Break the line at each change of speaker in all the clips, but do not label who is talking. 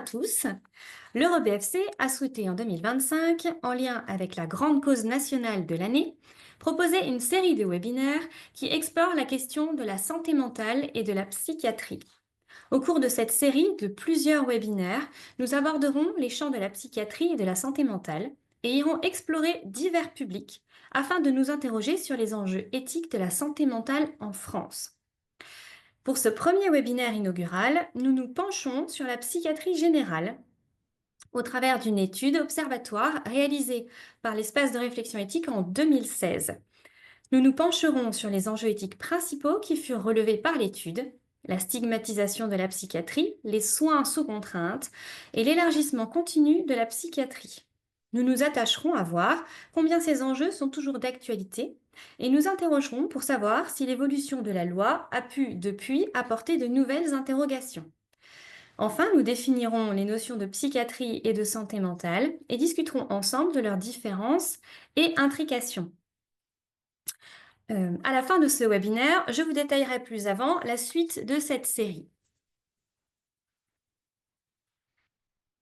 tous. L'EuroBFC a souhaité en 2025, en lien avec la grande cause nationale de l'année, proposer une série de webinaires qui explorent la question de la santé mentale et de la psychiatrie. Au cours de cette série de plusieurs webinaires, nous aborderons les champs de la psychiatrie et de la santé mentale et irons explorer divers publics afin de nous interroger sur les enjeux éthiques de la santé mentale en France. Pour ce premier webinaire inaugural, nous nous penchons sur la psychiatrie générale au travers d'une étude observatoire réalisée par l'Espace de réflexion éthique en 2016. Nous nous pencherons sur les enjeux éthiques principaux qui furent relevés par l'étude, la stigmatisation de la psychiatrie, les soins sous contrainte et l'élargissement continu de la psychiatrie. Nous nous attacherons à voir combien ces enjeux sont toujours d'actualité et nous interrogerons pour savoir si l'évolution de la loi a pu depuis apporter de nouvelles interrogations. Enfin, nous définirons les notions de psychiatrie et de santé mentale et discuterons ensemble de leurs différences et intrications. À la fin de ce webinaire, je vous détaillerai plus avant la suite de cette série.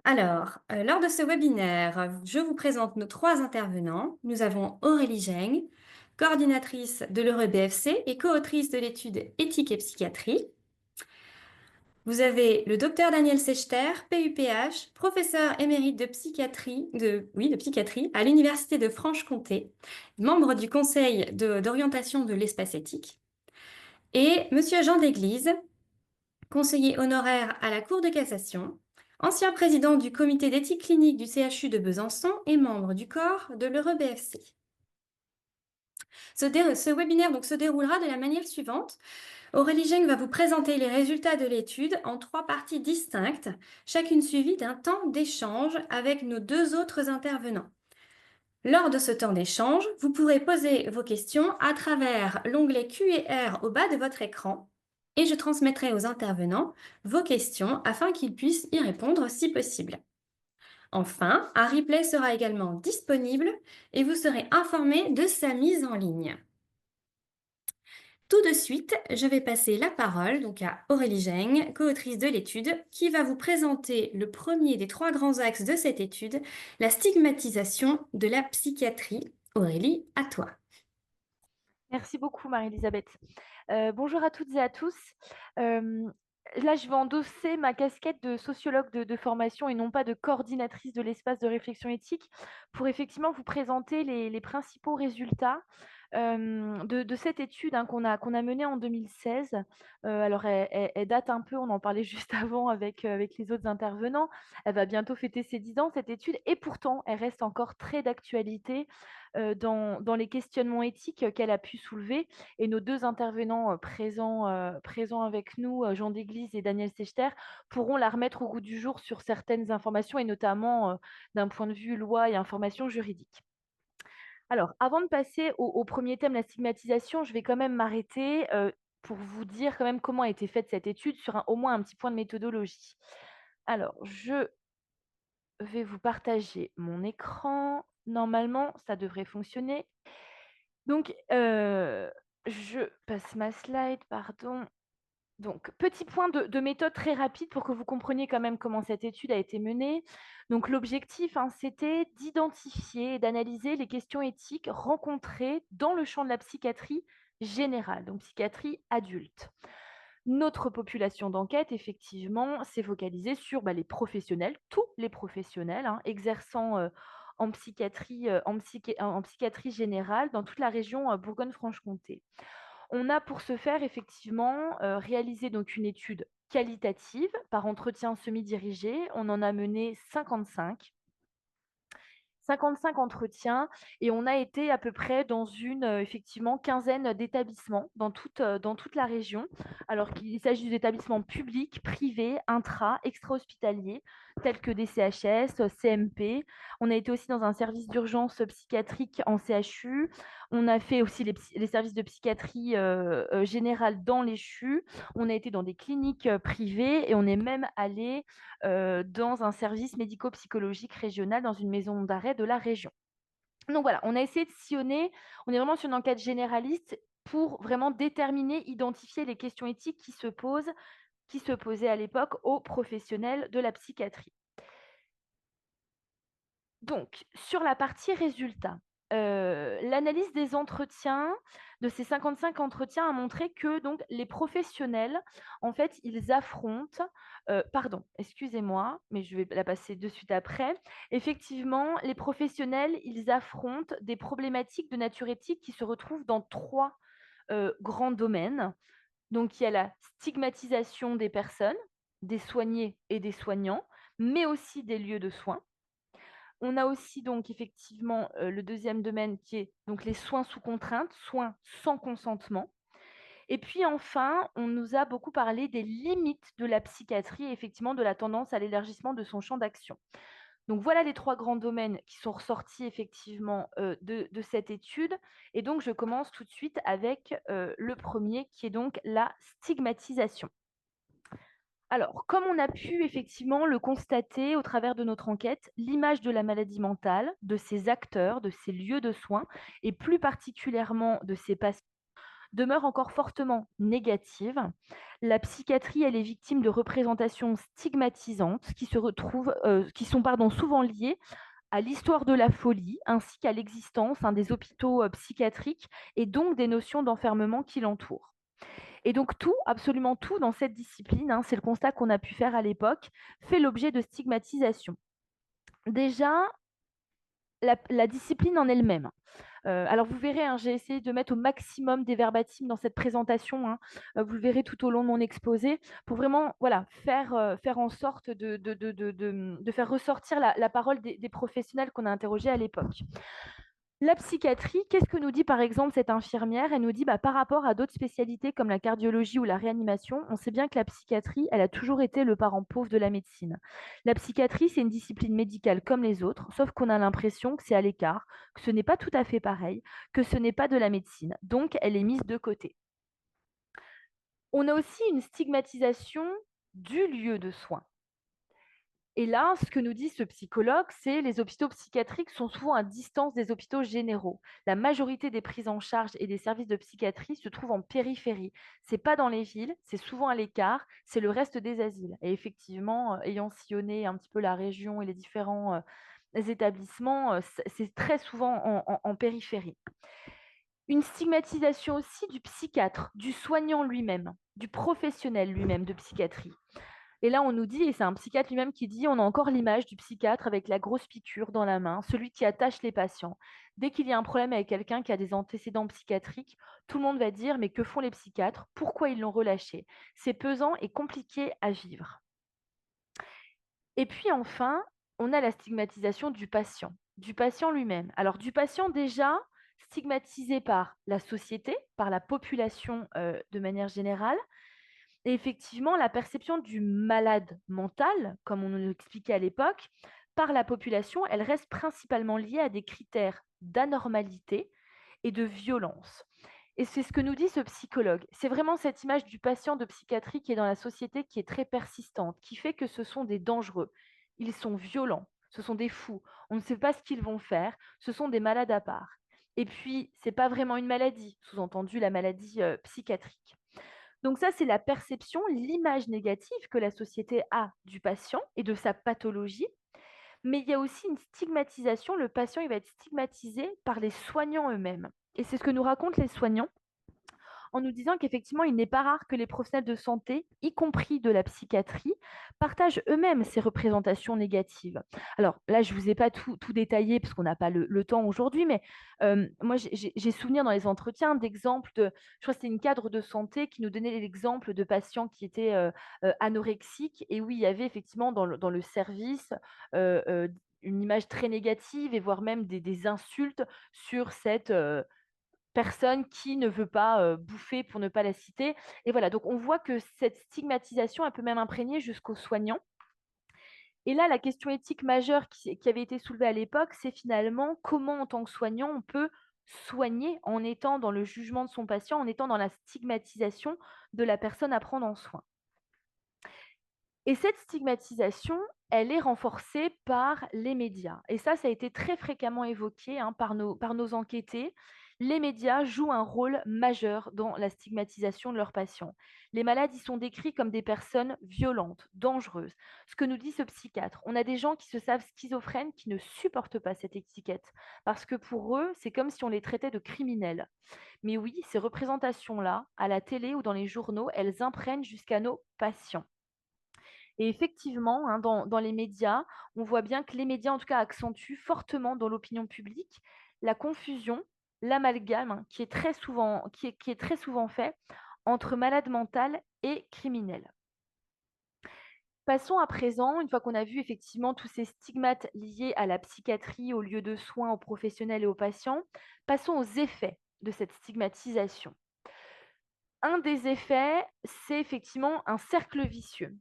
Alors, lors de ce webinaire, je vous présente nos trois intervenants. Nous avons Aurélie Geng, coordinatrice de l'EuroBFC et co-autrice de l'étude Éthique et psychiatrie. Vous avez le docteur Daniel Sechter, PUPH, professeur émérite de psychiatrie, de psychiatrie à l'Université de Franche-Comté, membre du Conseil d'orientation de l'espace éthique. Et Monsieur Jean Desglises, conseiller honoraire à la Cour de cassation, ancien président du comité d'éthique clinique du CHU de Besançon et membre du corps de l'EuroBFC. Ce webinaire se déroulera de la manière suivante. Aurélie Geng va vous présenter les résultats de l'étude en trois parties distinctes, chacune suivie d'un temps d'échange avec nos deux autres intervenants. Lors de ce temps d'échange, vous pourrez poser vos questions à travers l'onglet Q&R au bas de votre écran et je transmettrai aux intervenants vos questions afin qu'ils puissent y répondre si possible. Enfin, un replay sera également disponible et vous serez informé de sa mise en ligne. Tout de suite, je vais passer la parole à Aurélie Geng, co-autrice de l'étude, qui va vous présenter le premier des trois grands axes de cette étude, la stigmatisation de la psychiatrie. Aurélie, à toi.
Merci beaucoup, Marie-Elisabeth. Bonjour à toutes et à tous. Là, je vais endosser ma casquette de sociologue de formation et non pas de coordinatrice de l'espace de réflexion éthique pour effectivement vous présenter les principaux résultats de cette étude qu'on a menée en 2016. Alors, elle date un peu, on en parlait juste avant avec les autres intervenants. Elle va bientôt fêter ses 10 ans, cette étude, et pourtant, elle reste encore très d'actualité dans les questionnements éthiques qu'elle a pu soulever. Et nos deux intervenants présents avec nous, Jean Desglises et Daniel Sechter, pourront la remettre au goût du jour sur certaines informations et notamment d'un point de vue loi et information juridique. Alors, avant de passer au premier thème, la stigmatisation, je vais quand même m'arrêter pour vous dire quand même comment a été faite cette étude sur au moins un petit point de méthodologie. Alors, je vais vous partager mon écran. Normalement, ça devrait fonctionner. Donc, je passe ma slide, pardon. Donc, petit point de méthode très rapide pour que vous compreniez quand même comment cette étude a été menée. Donc, l'objectif, c'était d'identifier et d'analyser les questions éthiques rencontrées dans le champ de la psychiatrie générale, donc psychiatrie adulte. Notre population d'enquête, effectivement, s'est focalisée sur les professionnels, tous les professionnels exerçant en psychiatrie, en psychiatrie générale dans toute la région Bourgogne-Franche-Comté. On a pour ce faire effectivement réalisé donc une étude qualitative par entretien semi-dirigé. On en a mené 55. 55 entretiens et on a été à peu près dans une effectivement quinzaine d'établissements dans toute la région. Alors qu'il s'agit d'établissements publics, privés, extra-hospitaliers, tels que des CHS, CMP. On a été aussi dans un service d'urgence psychiatrique en CHU. On a fait aussi les services de psychiatrie générale dans les CHU. On a été dans des cliniques privées et on est même allé dans un service médico-psychologique régional dans une maison d'arrêt de la région. Donc voilà, on a essayé de sillonner, on est vraiment sur une enquête généraliste pour vraiment déterminer, identifier les questions éthiques qui se posent, qui se posait à l'époque aux professionnels de la psychiatrie. Donc, sur la partie résultats, l'analyse des entretiens, de ces 55 entretiens a montré que donc les professionnels, en fait, ils affrontent pardon, excusez-moi, mais je vais la passer de suite après. Effectivement, les professionnels, ils affrontent des problématiques de nature éthique qui se retrouvent dans 3 grands domaines. Donc, il y a la stigmatisation des personnes, des soignés et des soignants, mais aussi des lieux de soins. On a aussi donc effectivement, le deuxième domaine qui est donc les soins sous contrainte, soins sans consentement. Et puis enfin, on nous a beaucoup parlé des limites de la psychiatrie et effectivement de la tendance à l'élargissement de son champ d'action. Donc voilà les 3 grands domaines qui sont ressortis effectivement, de cette étude et donc je commence tout de suite avec, le premier qui est donc la stigmatisation. Alors, comme on a pu effectivement le constater au travers de notre enquête, l'image de la maladie mentale, de ses acteurs, de ses lieux de soins et plus particulièrement de ses patients demeure encore fortement négative. La psychiatrie, elle est victime de représentations stigmatisantes qui sont souvent liées à l'histoire de la folie ainsi qu'à l'existence des hôpitaux psychiatriques et donc des notions d'enfermement qui l'entourent. Et donc tout, absolument tout dans cette discipline, c'est le constat qu'on a pu faire à l'époque, fait l'objet de stigmatisation. Déjà, la discipline en elle-même. Alors vous verrez, j'ai essayé de mettre au maximum des verbatims dans cette présentation, vous le verrez tout au long de mon exposé, pour vraiment voilà, faire en sorte de faire ressortir la parole des professionnels qu'on a interrogés à l'époque. La psychiatrie, qu'est-ce que nous dit par exemple cette infirmière? Elle nous dit par rapport à d'autres spécialités comme la cardiologie ou la réanimation, on sait bien que la psychiatrie, elle a toujours été le parent pauvre de la médecine. La psychiatrie, c'est une discipline médicale comme les autres, sauf qu'on a l'impression que c'est à l'écart, que ce n'est pas tout à fait pareil, que ce n'est pas de la médecine. Donc, elle est mise de côté. On a aussi une stigmatisation du lieu de soins. Et là, ce que nous dit ce psychologue, c'est les hôpitaux psychiatriques sont souvent à distance des hôpitaux généraux. La majorité des prises en charge et des services de psychiatrie se trouvent en périphérie. C'est pas dans les villes, c'est souvent à l'écart, c'est le reste des asiles. Et effectivement, ayant sillonné un petit peu la région et les différents établissements, c'est très souvent en périphérie. Une stigmatisation aussi du psychiatre, du soignant lui-même, du professionnel lui-même de psychiatrie. Et là, on nous dit, et c'est un psychiatre lui-même qui dit, on a encore l'image du psychiatre avec la grosse piqûre dans la main, celui qui attache les patients. Dès qu'il y a un problème avec quelqu'un qui a des antécédents psychiatriques, tout le monde va dire, mais que font les psychiatres? Pourquoi ils l'ont relâché? C'est pesant et compliqué à vivre. Et puis enfin, on a la stigmatisation du patient lui-même. Alors du patient déjà stigmatisé par la société, par la population de manière générale, et effectivement, la perception du malade mental, comme on nous l'expliquait à l'époque, par la population, elle reste principalement liée à des critères d'anormalité et de violence. Et c'est ce que nous dit ce psychologue. C'est vraiment cette image du patient de psychiatrie qui est dans la société qui est très persistante, qui fait que ce sont des dangereux. Ils sont violents, ce sont des fous. On ne sait pas ce qu'ils vont faire, ce sont des malades à part. Et puis, ce n'est pas vraiment une maladie, sous-entendu la maladie psychiatrique. Donc ça, c'est la perception, l'image négative que la société a du patient et de sa pathologie. Mais il y a aussi une stigmatisation. Le patient, il va être stigmatisé par les soignants eux-mêmes. Et c'est ce que nous racontent les soignants en nous disant qu'effectivement, il n'est pas rare que les professionnels de santé, y compris de la psychiatrie, partagent eux-mêmes ces représentations négatives. Alors là, je ne vous ai pas tout détaillé parce qu'on n'a pas le temps aujourd'hui, mais moi, j'ai souvenir dans les entretiens d'exemples je crois que c'était une cadre de santé qui nous donnait l'exemple de patients qui étaient anorexiques et où il y avait effectivement dans le service une image très négative et voire même des insultes sur cette personne qui ne veut pas bouffer pour ne pas la citer. Et voilà, donc on voit que cette stigmatisation, elle peut même imprégner jusqu'aux soignants. Et là, la question éthique majeure qui avait été soulevée à l'époque, c'est finalement comment, en tant que soignant, on peut soigner en étant dans le jugement de son patient, en étant dans la stigmatisation de la personne à prendre en soin. Et cette stigmatisation, elle est renforcée par les médias. Et ça a été très fréquemment évoqué par nos enquêtés. Les médias jouent un rôle majeur dans la stigmatisation de leurs patients. Les malades y sont décrits comme des personnes violentes, dangereuses. Ce que nous dit ce psychiatre, on a des gens qui se savent schizophrènes qui ne supportent pas cette étiquette parce que pour eux, c'est comme si on les traitait de criminels. Mais oui, ces représentations-là, à la télé ou dans les journaux, elles imprègnent jusqu'à nos patients. Et effectivement, hein, dans les médias, on voit bien que les médias, en tout cas, accentuent fortement dans l'opinion publique la confusion, l'amalgame, hein, qui est très souvent fait entre malade mental et criminel. Passons à présent, une fois qu'on a vu effectivement tous ces stigmates liés à la psychiatrie, aux lieux de soins, aux professionnels et aux patients, passons aux effets de cette stigmatisation. Un des effets, c'est effectivement un cercle vicieux.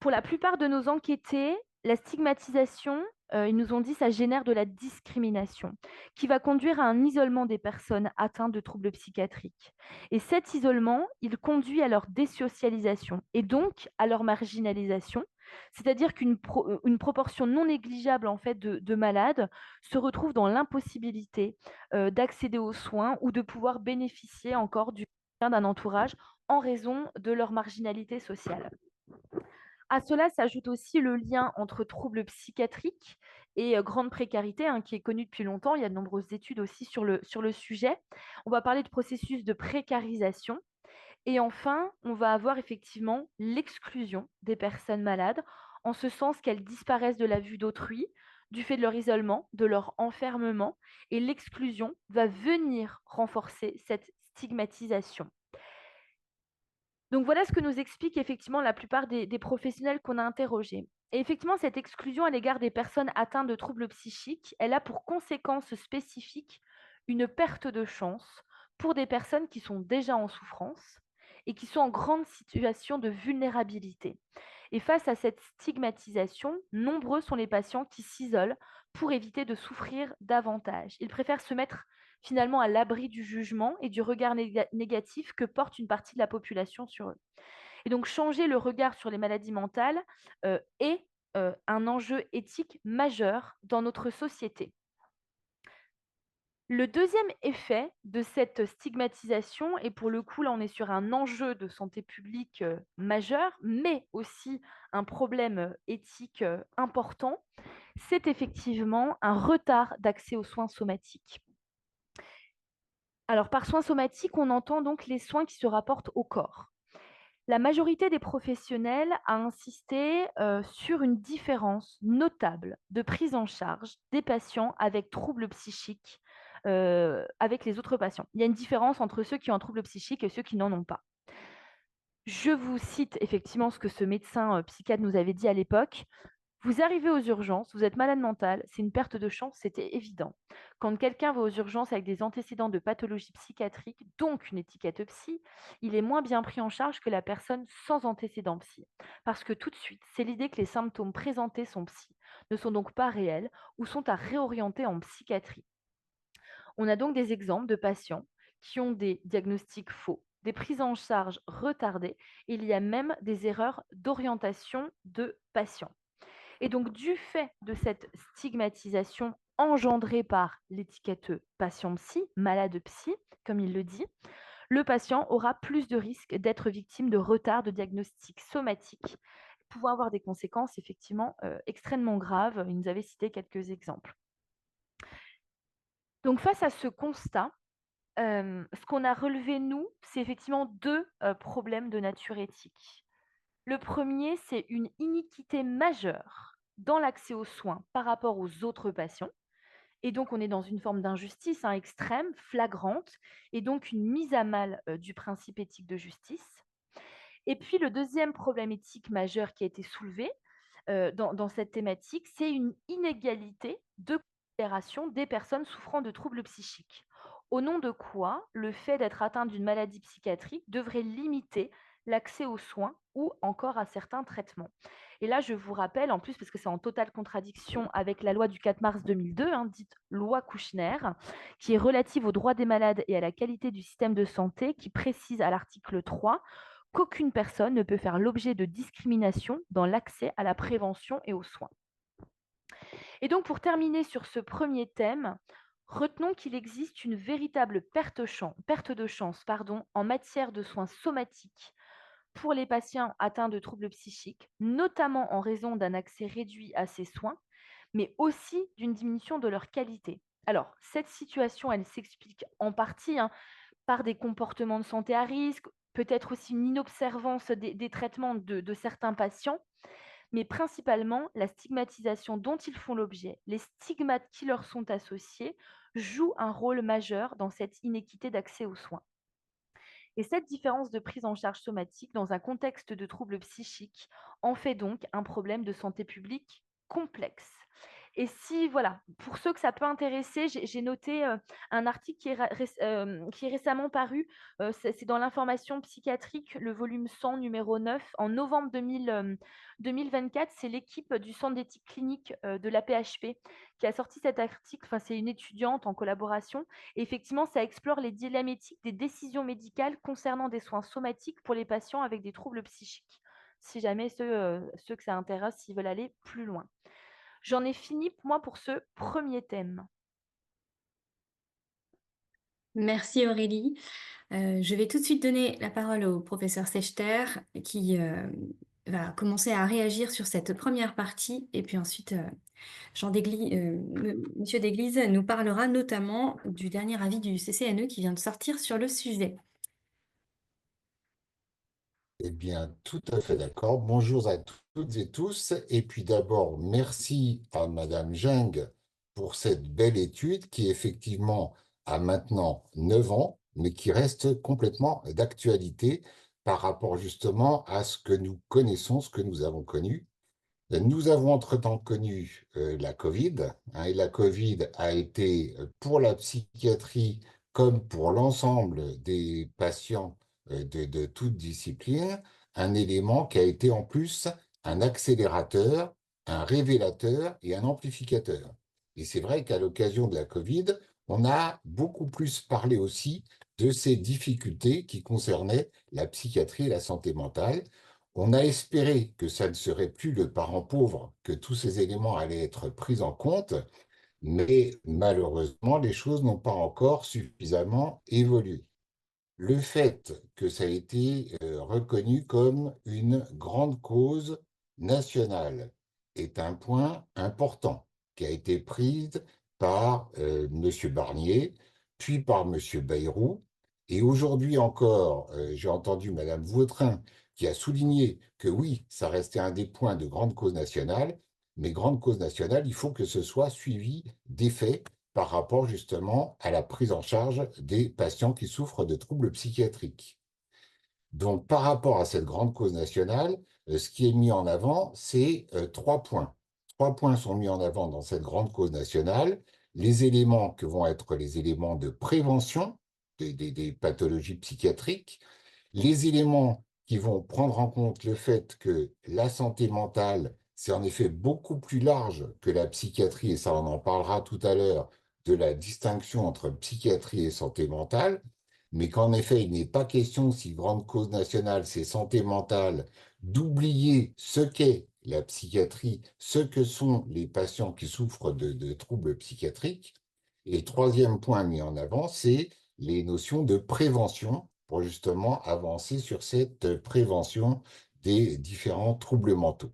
Pour la plupart de nos enquêtés, la stigmatisation, ils nous ont dit, ça génère de la discrimination, qui va conduire à un isolement des personnes atteintes de troubles psychiatriques. Et cet isolement, il conduit à leur désocialisation et donc à leur marginalisation, c'est-à-dire une proportion non négligeable en fait de malades se retrouve dans l'impossibilité d'accéder aux soins ou de pouvoir bénéficier encore du soutien d'un entourage en raison de leur marginalité sociale. À cela s'ajoute aussi le lien entre troubles psychiatriques et grande précarité, hein, qui est connu depuis longtemps. Il y a de nombreuses études aussi sur le sujet. On va parler de processus de précarisation. Et enfin, on va avoir effectivement l'exclusion des personnes malades, en ce sens qu'elles disparaissent de la vue d'autrui, du fait de leur isolement, de leur enfermement, et l'exclusion va venir renforcer cette stigmatisation. Donc voilà ce que nous expliquent effectivement la plupart des professionnels qu'on a interrogés. Et effectivement, cette exclusion à l'égard des personnes atteintes de troubles psychiques, elle a pour conséquence spécifique une perte de chance pour des personnes qui sont déjà en souffrance et qui sont en grande situation de vulnérabilité. Et face à cette stigmatisation, nombreux sont les patients qui s'isolent pour éviter de souffrir davantage. Ils préfèrent se mettre finalement à l'abri du jugement et du regard négatif que porte une partie de la population sur eux. Et donc changer le regard sur les maladies mentales est un enjeu éthique majeur dans notre société. Le deuxième effet de cette stigmatisation, et pour le coup là on est sur un enjeu de santé publique majeur, mais aussi un problème éthique important, c'est effectivement un retard d'accès aux soins somatiques. Alors, par soins somatiques, on entend donc les soins qui se rapportent au corps. La majorité des professionnels a insisté sur une différence notable de prise en charge des patients avec troubles psychiques avec les autres patients. Il y a une différence entre ceux qui ont un trouble psychique et ceux qui n'en ont pas. Je vous cite effectivement ce que ce médecin psychiatre nous avait dit à l'époque. Vous arrivez aux urgences, vous êtes malade mental, c'est une perte de chance, c'était évident. Quand quelqu'un va aux urgences avec des antécédents de pathologie psychiatrique, donc une étiquette psy, il est moins bien pris en charge que la personne sans antécédent psy. Parce que tout de suite, c'est l'idée que les symptômes présentés sont psy, ne sont donc pas réels ou sont à réorienter en psychiatrie. On a donc des exemples de patients qui ont des diagnostics faux, des prises en charge retardées, et il y a même des erreurs d'orientation de patients. Et donc, du fait de cette stigmatisation engendrée par l'étiquette patient psy, malade psy, comme il le dit, le patient aura plus de risques d'être victime de retard de diagnostic somatique, pouvant avoir des conséquences effectivement extrêmement graves. Il nous avait cité quelques exemples. Donc, face à ce constat, ce qu'on a relevé, nous, c'est effectivement deux problèmes de nature éthique. Le premier, c'est une iniquité majeure dans l'accès aux soins par rapport aux autres patients. Et donc, on est dans une forme d'injustice extrême, flagrante, et donc une mise à mal du principe éthique de justice. Et puis, le deuxième problème éthique majeur qui a été soulevé dans cette thématique, c'est une inégalité de considération des personnes souffrant de troubles psychiques. Au nom de quoi le fait d'être atteint d'une maladie psychiatrique devrait limiter l'accès aux soins ou encore à certains traitements. Et là, je vous rappelle, en plus, parce que c'est en totale contradiction avec la loi du 4 mars 2002, dite loi Kouchner, qui est relative aux droits des malades et à la qualité du système de santé, qui précise à l'article 3 qu'aucune personne ne peut faire l'objet de discrimination dans l'accès à la prévention et aux soins. Et donc, pour terminer sur ce premier thème, Retenons qu'il existe une véritable perte de chance en matière de soins somatiques pour les patients atteints de troubles psychiques, notamment en raison d'un accès réduit à ces soins, mais aussi d'une diminution de leur qualité. Alors, cette situation, elle s'explique en partie, hein, par des comportements de santé à risque, peut-être aussi une inobservance des traitements de certains patients, mais principalement la stigmatisation dont ils font l'objet, les stigmates qui leur sont associés, jouent un rôle majeur dans cette inéquité d'accès aux soins. Et cette différence de prise en charge somatique dans un contexte de troubles psychiques en fait donc un problème de santé publique complexe. Et si, voilà, pour ceux que ça peut intéresser, j'ai noté un article qui est récemment paru, c'est dans l'information psychiatrique, le volume 100, numéro 9, en novembre 2024. C'est l'équipe du Centre d'éthique clinique de la PHP qui a sorti cet article. Enfin, c'est une étudiante en collaboration. Et effectivement, ça explore les dilemmes éthiques des décisions médicales concernant des soins somatiques pour les patients avec des troubles psychiques. Si jamais ceux que ça intéresse, s'ils veulent aller plus loin. J'en ai fini, moi, pour ce premier thème.
Merci Aurélie. Je vais tout de suite donner la parole au professeur Sechter qui va commencer à réagir sur cette première partie et puis ensuite Monsieur Desglises nous parlera notamment du dernier avis du CCNE qui vient de sortir sur le sujet.
Eh bien, tout à fait d'accord. Bonjour à toutes et tous. Et puis d'abord, merci à Madame Jung pour cette belle étude qui effectivement a maintenant 9 ans, mais qui reste complètement d'actualité par rapport justement à ce que nous connaissons, ce que nous avons connu. Nous avons entre-temps connu la Covid, hein, et la Covid a été pour la psychiatrie comme pour l'ensemble des patients de toute discipline, un élément qui a été en plus un accélérateur, un révélateur et un amplificateur. Et c'est vrai qu'à l'occasion de la Covid, on a beaucoup plus parlé aussi de ces difficultés qui concernaient la psychiatrie et la santé mentale. On a espéré que ça ne serait plus le parent pauvre, que tous ces éléments allaient être pris en compte, mais malheureusement, les choses n'ont pas encore suffisamment évolué. Le fait que ça a été reconnu comme une grande cause nationale est un point important qui a été pris par M. Barnier, puis par M. Bayrou. Et aujourd'hui encore, j'ai entendu Mme Vautrin qui a souligné que oui, ça restait un des points de grande cause nationale, mais grande cause nationale, il faut que ce soit suivi d'effets par rapport justement à la prise en charge des patients qui souffrent de troubles psychiatriques. Donc, par rapport à cette grande cause nationale, ce qui est mis en avant, c'est 3 points. 3 points sont mis en avant dans cette grande cause nationale. Les éléments que vont être les éléments de prévention des pathologies psychiatriques, les éléments qui vont prendre en compte le fait que la santé mentale, c'est en effet beaucoup plus large que la psychiatrie, et ça on en parlera tout à l'heure, de la distinction entre psychiatrie et santé mentale, mais qu'en effet, il n'est pas question, si grande cause nationale, c'est santé mentale, d'oublier ce qu'est la psychiatrie, ce que sont les patients qui souffrent de troubles psychiatriques. Et le troisième point mis en avant, c'est les notions de prévention pour justement avancer sur cette prévention des différents troubles mentaux.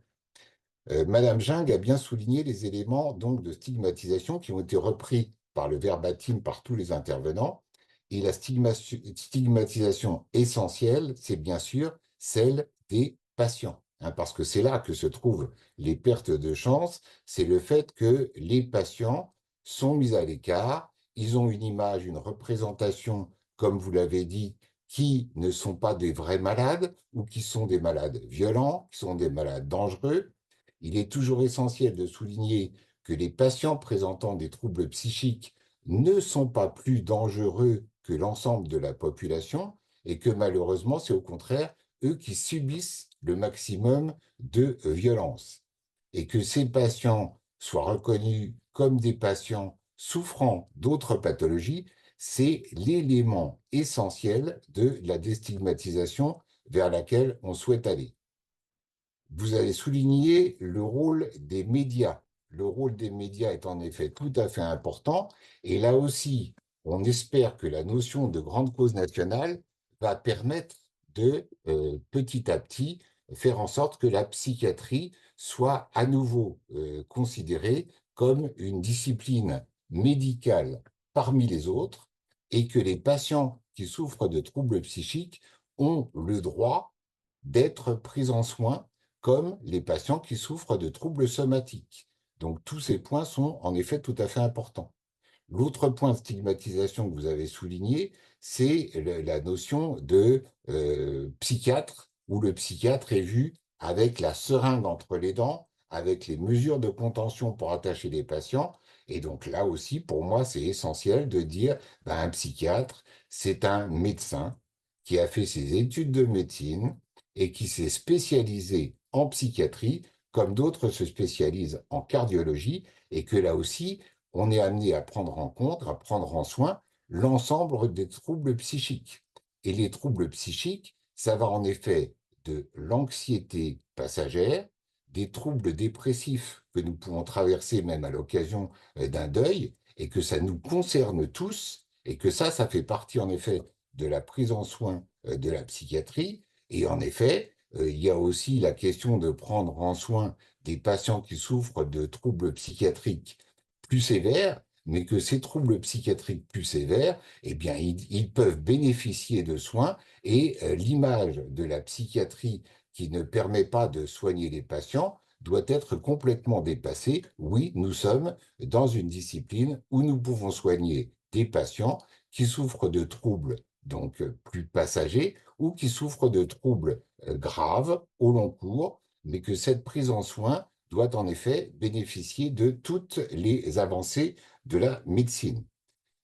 Madame Jung a bien souligné les éléments donc de stigmatisation qui ont été repris par le verbatim par tous les intervenants. Et la stigmatisation essentielle, c'est bien sûr celle des patients, hein, parce que c'est là que se trouvent les pertes de chance. C'est le fait que les patients sont mis à l'écart, ils ont une image, une représentation, comme vous l'avez dit, qui ne sont pas des vrais malades ou qui sont des malades violents, qui sont des malades dangereux. Il est toujours essentiel de souligner que les patients présentant des troubles psychiques ne sont pas plus dangereux que l'ensemble de la population et que malheureusement, c'est au contraire eux qui subissent le maximum de violence. Et que ces patients soient reconnus comme des patients souffrant d'autres pathologies, c'est l'élément essentiel de la déstigmatisation vers laquelle on souhaite aller. Vous avez souligné le rôle des médias le rôle des médias est en effet tout à fait important. Et là aussi, on espère que la notion de grande cause nationale va permettre de, petit à petit, faire en sorte que la psychiatrie soit à nouveau considérée comme une discipline médicale parmi les autres et que les patients qui souffrent de troubles psychiques ont le droit d'être pris en soin comme les patients qui souffrent de troubles somatiques. Donc tous ces points sont en effet tout à fait importants. L'autre point de stigmatisation que vous avez souligné, c'est la notion de psychiatre, où le psychiatre est vu avec la seringue entre les dents, avec les mesures de contention pour attacher les patients. Et donc là aussi, pour moi, c'est essentiel de dire ben, un psychiatre, c'est un médecin qui a fait ses études de médecine et qui s'est spécialisé en psychiatrie, comme d'autres se spécialisent en cardiologie, et que là aussi, on est amené à prendre en compte, à prendre en soin l'ensemble des troubles psychiques. Et les troubles psychiques, ça va en effet de l'anxiété passagère, des troubles dépressifs que nous pouvons traverser même à l'occasion d'un deuil, et que ça nous concerne tous, et que ça fait partie en effet de la prise en soin de la psychiatrie. Et en effet, il y a aussi la question de prendre en soin des patients qui souffrent de troubles psychiatriques plus sévères, mais que ces troubles psychiatriques plus sévères, eh bien, ils peuvent bénéficier de soins et l'image de la psychiatrie qui ne permet pas de soigner les patients doit être complètement dépassée. Oui, nous sommes dans une discipline où nous pouvons soigner des patients qui souffrent de troubles donc plus passagers ou qui souffrent de troubles graves au long cours, mais que cette prise en soin doit en effet bénéficier de toutes les avancées de la médecine.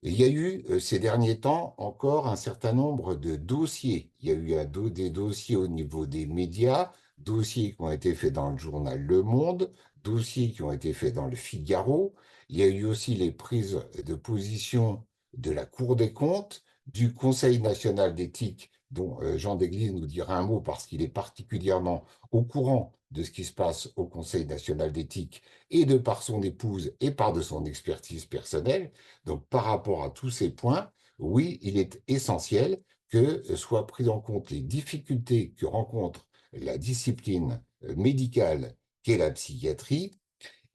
Il y a eu ces derniers temps encore un certain nombre de dossiers. Il y a eu des dossiers au niveau des médias, dossiers qui ont été faits dans le journal Le Monde, dossiers qui ont été faits dans le Figaro. Il y a eu aussi les prises de position de la Cour des comptes, du Conseil national d'éthique, dont Jean Desglisses nous dira un mot parce qu'il est particulièrement au courant de ce qui se passe au Conseil national d'éthique et de par son épouse et par de son expertise personnelle. Donc, par rapport à tous ces points, oui, il est essentiel que soient prises en compte les difficultés que rencontre la discipline médicale qu'est la psychiatrie.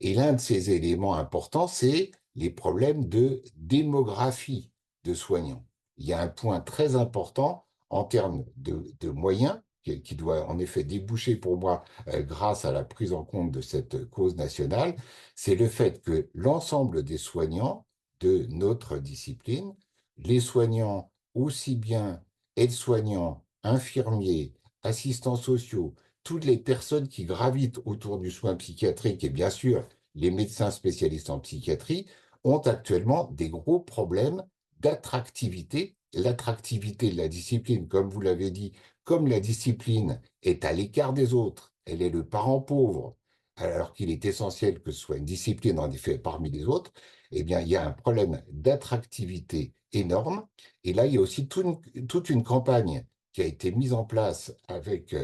Et l'un de ces éléments importants, c'est les problèmes de démographie de soignants. Il y a un point très important en termes de moyens qui doit en effet déboucher pour moi grâce à la prise en compte de cette cause nationale, c'est le fait que l'ensemble des soignants de notre discipline, les soignants aussi bien aides-soignants, infirmiers, assistants sociaux, toutes les personnes qui gravitent autour du soin psychiatrique et bien sûr les médecins spécialistes en psychiatrie ont actuellement des gros problèmes d'attractivité. L'attractivité de la discipline, comme vous l'avez dit, comme la discipline est à l'écart des autres, elle est le parent pauvre, alors qu'il est essentiel que ce soit une discipline en effet parmi les autres, eh bien, il y a un problème d'attractivité énorme. Et là, il y a aussi toute une campagne qui a été mise en place avec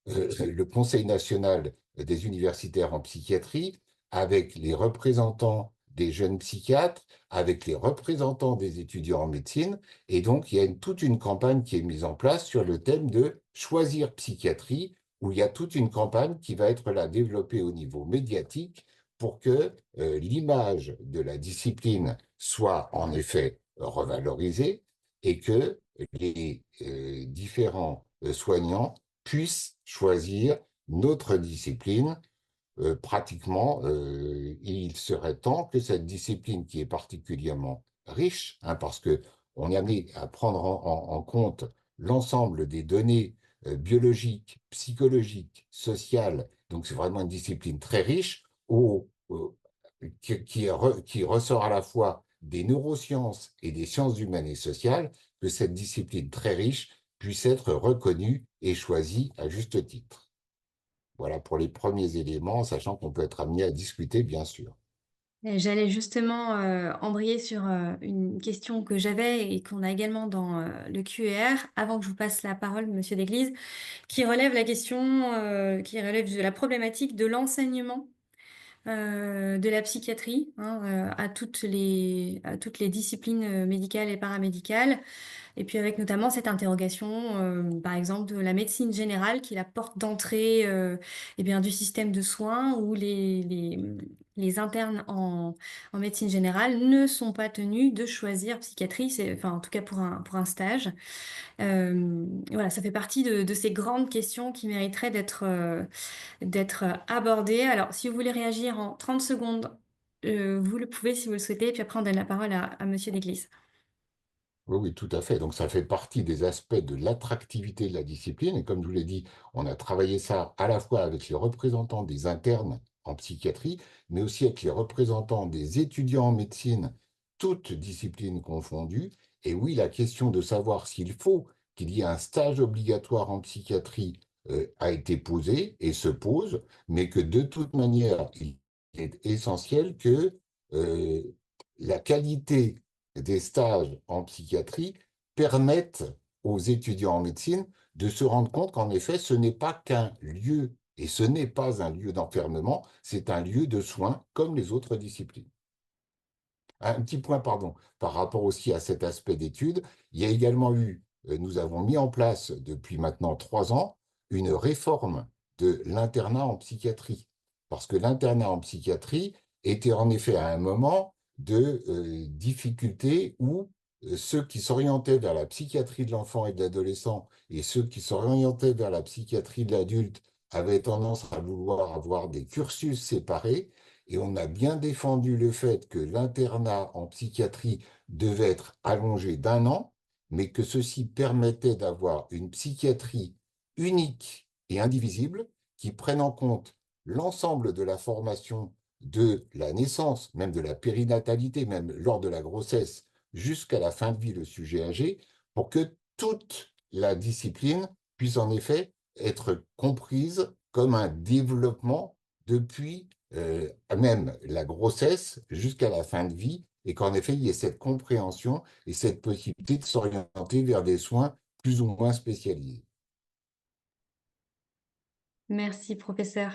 le Conseil national des universitaires en psychiatrie, avec les représentants des jeunes psychiatres, avec les représentants des étudiants en médecine. Et donc, il y a toute une campagne qui est mise en place sur le thème de choisir psychiatrie, où il y a toute une campagne qui va être là développée au niveau médiatique pour que l'image de la discipline soit en effet revalorisée et que les différents soignants puissent choisir notre discipline. Pratiquement, il serait temps que cette discipline qui est particulièrement riche, hein, parce que on est amené à prendre en compte l'ensemble des données biologiques, psychologiques, sociales, donc c'est vraiment une discipline très riche qui ressort à la fois des neurosciences et des sciences humaines et sociales, que cette discipline très riche puisse être reconnue et choisie à juste titre. Voilà pour les premiers éléments, sachant qu'on peut être amené à discuter, bien sûr.
Et j'allais justement embrayer sur une question que j'avais et qu'on a également dans le QER, avant que je vous passe la parole, Monsieur Desglisses, qui relève la question, qui relève de la problématique de l'enseignement de la psychiatrie, hein, à toutes les disciplines médicales et paramédicales. Et puis avec notamment cette interrogation, par exemple, de la médecine générale, qui est la porte d'entrée eh bien, du système de soins, où les internes en médecine générale ne sont pas tenus de choisir psychiatrie, enfin, en tout cas pour un stage. Voilà, ça fait partie de ces grandes questions qui mériteraient d'être abordées. Alors, si vous voulez réagir en 30 secondes, vous le pouvez si vous le souhaitez, et puis après on donne la parole à Monsieur Desglises.
Oui, oui, tout à fait. Donc, ça fait partie des aspects de l'attractivité de la discipline. Et comme je vous l'ai dit, on a travaillé ça à la fois avec les représentants des internes en psychiatrie, mais aussi avec les représentants des étudiants en médecine, toutes disciplines confondues. Et oui, la question de savoir s'il faut qu'il y ait un stage obligatoire en psychiatrie a été posée et se pose, mais que de toute manière, il est essentiel que euh, la qualité des stages en psychiatrie permettent aux étudiants en médecine de se rendre compte qu'en effet, ce n'est pas qu'un lieu, et ce n'est pas un lieu d'enfermement, c'est un lieu de soins comme les autres disciplines. Un petit point, pardon, par rapport aussi à cet aspect d'études, il y a également eu, nous avons mis en place depuis maintenant 3 ans, une réforme de l'internat en psychiatrie. Parce que l'internat en psychiatrie était en effet à un moment de difficulté où ceux qui s'orientaient vers la psychiatrie de l'enfant et de l'adolescent et ceux qui s'orientaient vers la psychiatrie de l'adulte avaient tendance à vouloir avoir des cursus séparés. Et on a bien défendu le fait que l'internat en psychiatrie devait être allongé d'1 an, mais que ceci permettait d'avoir une psychiatrie unique et indivisible qui prenne en compte l'ensemble de la formation de la naissance, même de la périnatalité, même lors de la grossesse, jusqu'à la fin de vie le sujet âgé, pour que toute la discipline puisse en effet être comprise comme un développement depuis même la grossesse jusqu'à la fin de vie, et qu'en effet, il y ait cette compréhension et cette possibilité de s'orienter vers des soins plus ou moins spécialisés.
Merci, professeur.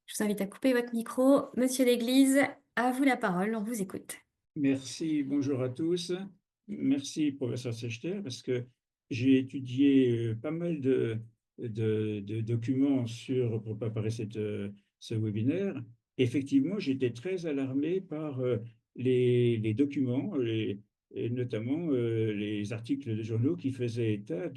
Je vous invite à couper votre micro. Monsieur Desglises, à vous la parole, on vous écoute.
Merci, bonjour à tous. Merci, professeur Sechter, parce que j'ai étudié pas mal de documents pour préparer ce webinaire. Effectivement, j'étais très alarmé par les documents, et notamment les articles de journaux qui faisaient état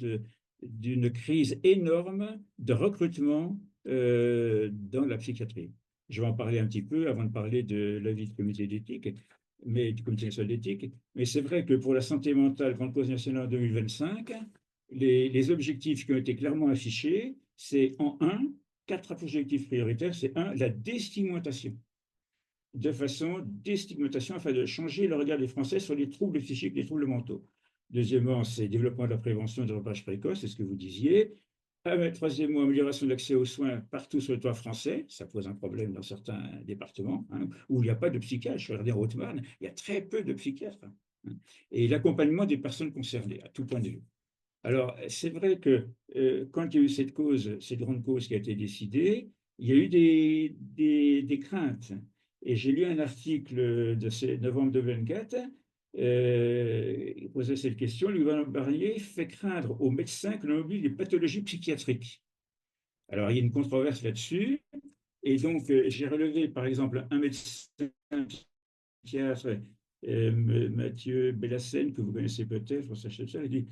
d'une crise énorme de recrutement dans la psychiatrie. Je vais en parler un petit peu avant de parler de l'avis du comité d'éthique, mais du comité national d'éthique. Mais c'est vrai que pour la santé mentale, grande cause nationale en 2025, les objectifs qui ont été clairement affichés, c'est en 4 objectifs prioritaires. C'est la déstigmatisation, de façon déstigmatisation afin de changer le regard des Français sur les troubles psychiques, les troubles mentaux. Deuxièmement, c'est développement de la prévention et de repérage précoce, c'est ce que vous disiez. Troisièmement, amélioration de l'accès aux soins partout sur le territoire français. Ça pose un problème dans certains départements où il n'y a pas de psychiatre. Je regardais en Haute-Marne, il y a très peu de psychiatres. Et l'accompagnement des personnes concernées, à tout point de vue. Alors, c'est vrai que quand il y a eu cette grande cause qui a été décidée, il y a eu des craintes. Et j'ai lu un article de novembre 2024 il posait cette question. Le gouvernement Barnier fait craindre aux médecins que l'on oublie les pathologies psychiatriques. Alors, il y a une controverse là-dessus. Et donc, j'ai relevé, par exemple, un médecin psychiatre, Mathieu Bellassène, que vous connaissez peut-être, il dit,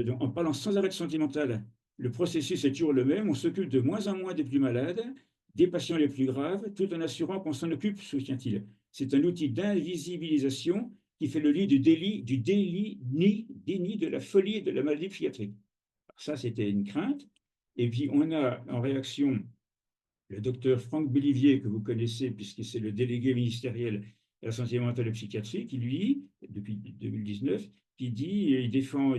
donc, en parlant sans arrêt de santé mentale, le processus est toujours le même. On s'occupe de moins en moins des plus malades, des patients les plus graves, tout en assurant qu'on s'en occupe, soutient-il. C'est un outil d'invisibilisation qui fait le lit du déni de la folie et de la maladie psychiatrique. Alors ça, c'était une crainte. Et puis, on a en réaction le docteur Franck Bellivier, que vous connaissez, puisque c'est le délégué ministériel à la santé mentale et psychiatrie, qui, lui, depuis 2019, il défend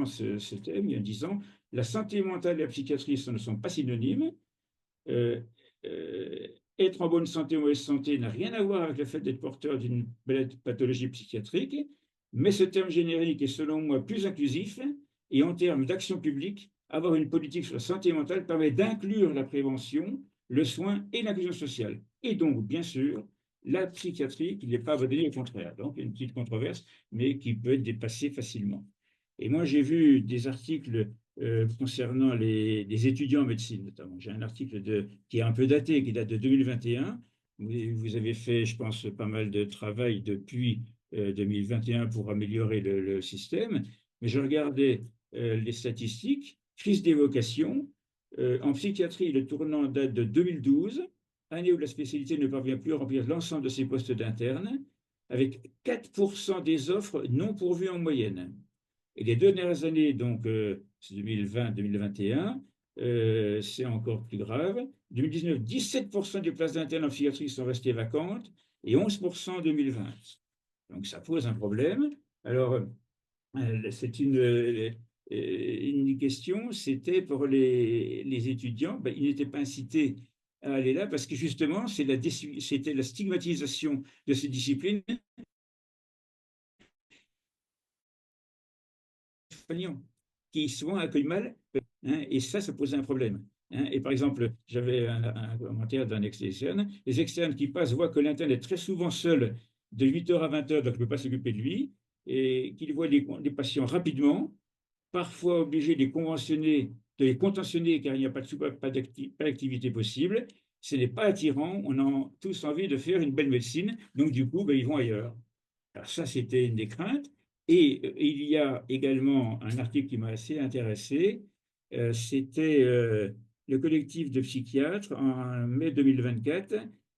ce thème en disant la santé mentale et la psychiatrie ne sont pas synonymes. Être en bonne santé ou mauvaise santé n'a rien à voir avec le fait d'être porteur d'une pathologie psychiatrique, mais ce terme générique est selon moi plus inclusif et en termes d'action publique, avoir une politique sur la santé mentale permet d'inclure la prévention le soin et l'inclusion sociale. Et donc, bien sûr, la psychiatrie qui n'est pas abandonnée, au contraire. Donc, il y a une petite controverse, mais qui peut être dépassée facilement. Et moi, j'ai vu des articles concernant les étudiants en médecine, notamment. J'ai un article qui est un peu daté, qui date de 2021. Vous avez fait, je pense, pas mal de travail depuis 2021 pour améliorer le système. Mais je regardais les statistiques, crise des vocations. En psychiatrie, le tournant date de 2012, année où la spécialité ne parvient plus à remplir l'ensemble de ses postes d'internes, avec 4% des offres non pourvues en moyenne. Et les deux dernières années, donc 2020-2021, c'est encore plus grave. 2019, 17% des places d'internes en psychiatrie sont restées vacantes et 11% en 2020. Donc ça pose un problème. Alors, c'est une question, c'était pour les étudiants, ben, ils n'étaient pas incités à aller là parce que justement, c'était la stigmatisation de ces disciplines soignants qui souvent accueillent mal, hein, et ça posait un problème. Hein. Et par exemple, j'avais un commentaire d'un externe. Les externes qui passent voient que l'interne est très souvent seul de 8h à 20h, donc ne peut pas s'occuper de lui, et qu'il voit les patients rapidement, parfois obligé de les contentionner car il n'y a pas d'activité possible. Ce n'est pas attirant, on a tous envie de faire une belle médecine, donc du coup, ben, ils vont ailleurs. Alors ça, c'était une des craintes. Et il y a également un article qui m'a assez intéressé, c'était le collectif de psychiatres en mai 2024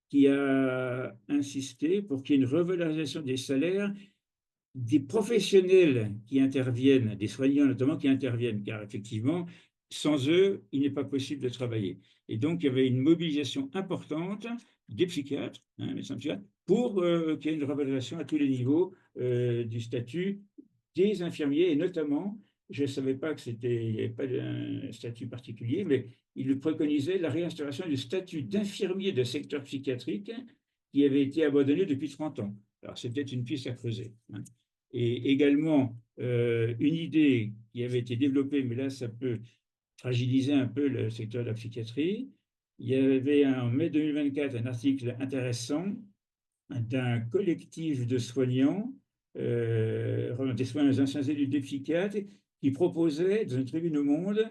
qui a insisté pour qu'il y ait une revalorisation des salaires des professionnels qui interviennent, des soignants notamment qui interviennent, car effectivement, sans eux, il n'est pas possible de travailler. Et donc, il y avait une mobilisation importante des psychiatres, hein, médecins psychiatres, pour qu'il y ait une revalorisation à tous les niveaux du statut des infirmiers, et notamment, je ne savais pas que il n'y avait pas un statut particulier, mais il préconisait la réinstauration du statut d'infirmier de secteur psychiatrique qui avait été abandonné depuis 30 ans. Alors, c'est peut-être une piste à creuser. Hein. Et également, une idée qui avait été développée, mais là, ça peut fragiliser un peu le secteur de la psychiatrie. Il y avait en mai 2024 un article intéressant d'un collectif de soignants, des soignants anciens élus des psychiatres, qui proposait, dans une tribune au Monde,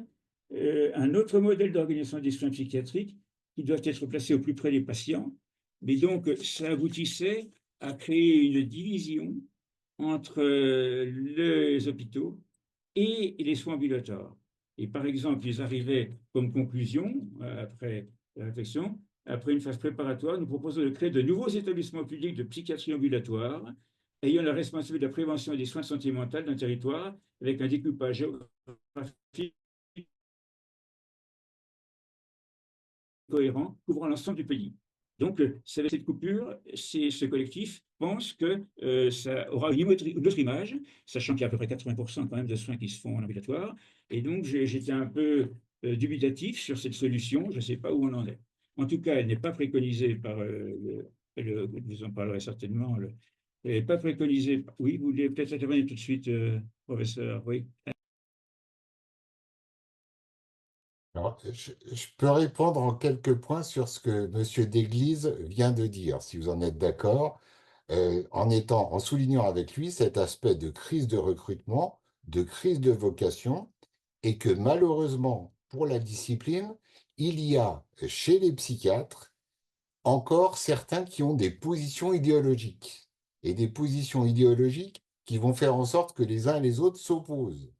un autre modèle d'organisation des soins psychiatriques qui doit être placé au plus près des patients. Mais donc, ça aboutissait à créer une division entre les hôpitaux et les soins ambulatoires. Et par exemple, ils arrivaient comme conclusion, après la réflexion, après une phase préparatoire, nous proposons de créer de nouveaux établissements publics de psychiatrie ambulatoire ayant la responsabilité de la prévention et des soins de santé mentale d'un territoire avec un découpage géographique cohérent couvrant l'ensemble du pays. Donc, cette coupure, ce collectif pense que ça aura une autre image, sachant qu'il y a à peu près 80% quand même de soins qui se font en ambulatoire. Et donc, j'étais un peu dubitatif sur cette solution. Je ne sais pas où on en est. En tout cas, elle n'est pas préconisée par vous en parlerez certainement. Elle n'est pas préconisée. Oui, vous voulez peut-être intervenir tout de suite, professeur. Oui.
Alors, je peux répondre en quelques points sur ce que M. Desglises vient de dire, si vous en êtes d'accord, en soulignant avec lui cet aspect de crise de recrutement, de crise de vocation, et que malheureusement, pour la discipline, il y a chez les psychiatres encore certains qui ont des positions idéologiques, et des positions idéologiques qui vont faire en sorte que les uns et les autres s'opposent.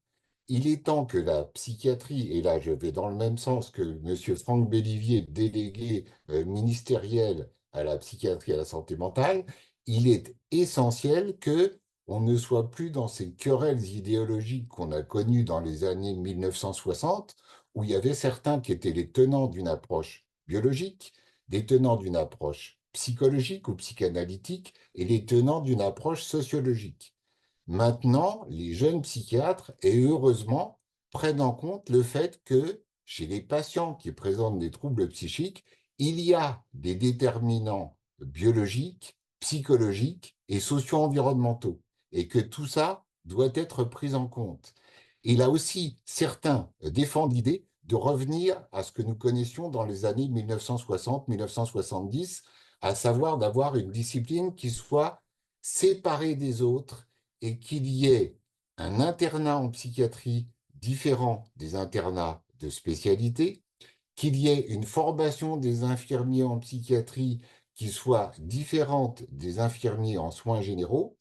Il est temps que la psychiatrie, et là je vais dans le même sens que M. Franck Bellivier, délégué ministériel à la psychiatrie et à la santé mentale, il est essentiel que on ne soit plus dans ces querelles idéologiques qu'on a connues dans les années 1960, où il y avait certains qui étaient les tenants d'une approche biologique, des tenants d'une approche psychologique ou psychanalytique, et les tenants d'une approche sociologique. Maintenant, les jeunes psychiatres, et heureusement, prennent en compte le fait que chez les patients qui présentent des troubles psychiques, il y a des déterminants biologiques, psychologiques et socio-environnementaux, et que tout ça doit être pris en compte. Et là aussi, certains défendent l'idée de revenir à ce que nous connaissions dans les années 1960-1970, à savoir d'avoir une discipline qui soit séparée des autres et qu'il y ait un internat en psychiatrie différent des internats de spécialité, qu'il y ait une formation des infirmiers en psychiatrie qui soit différente des infirmiers en soins généraux.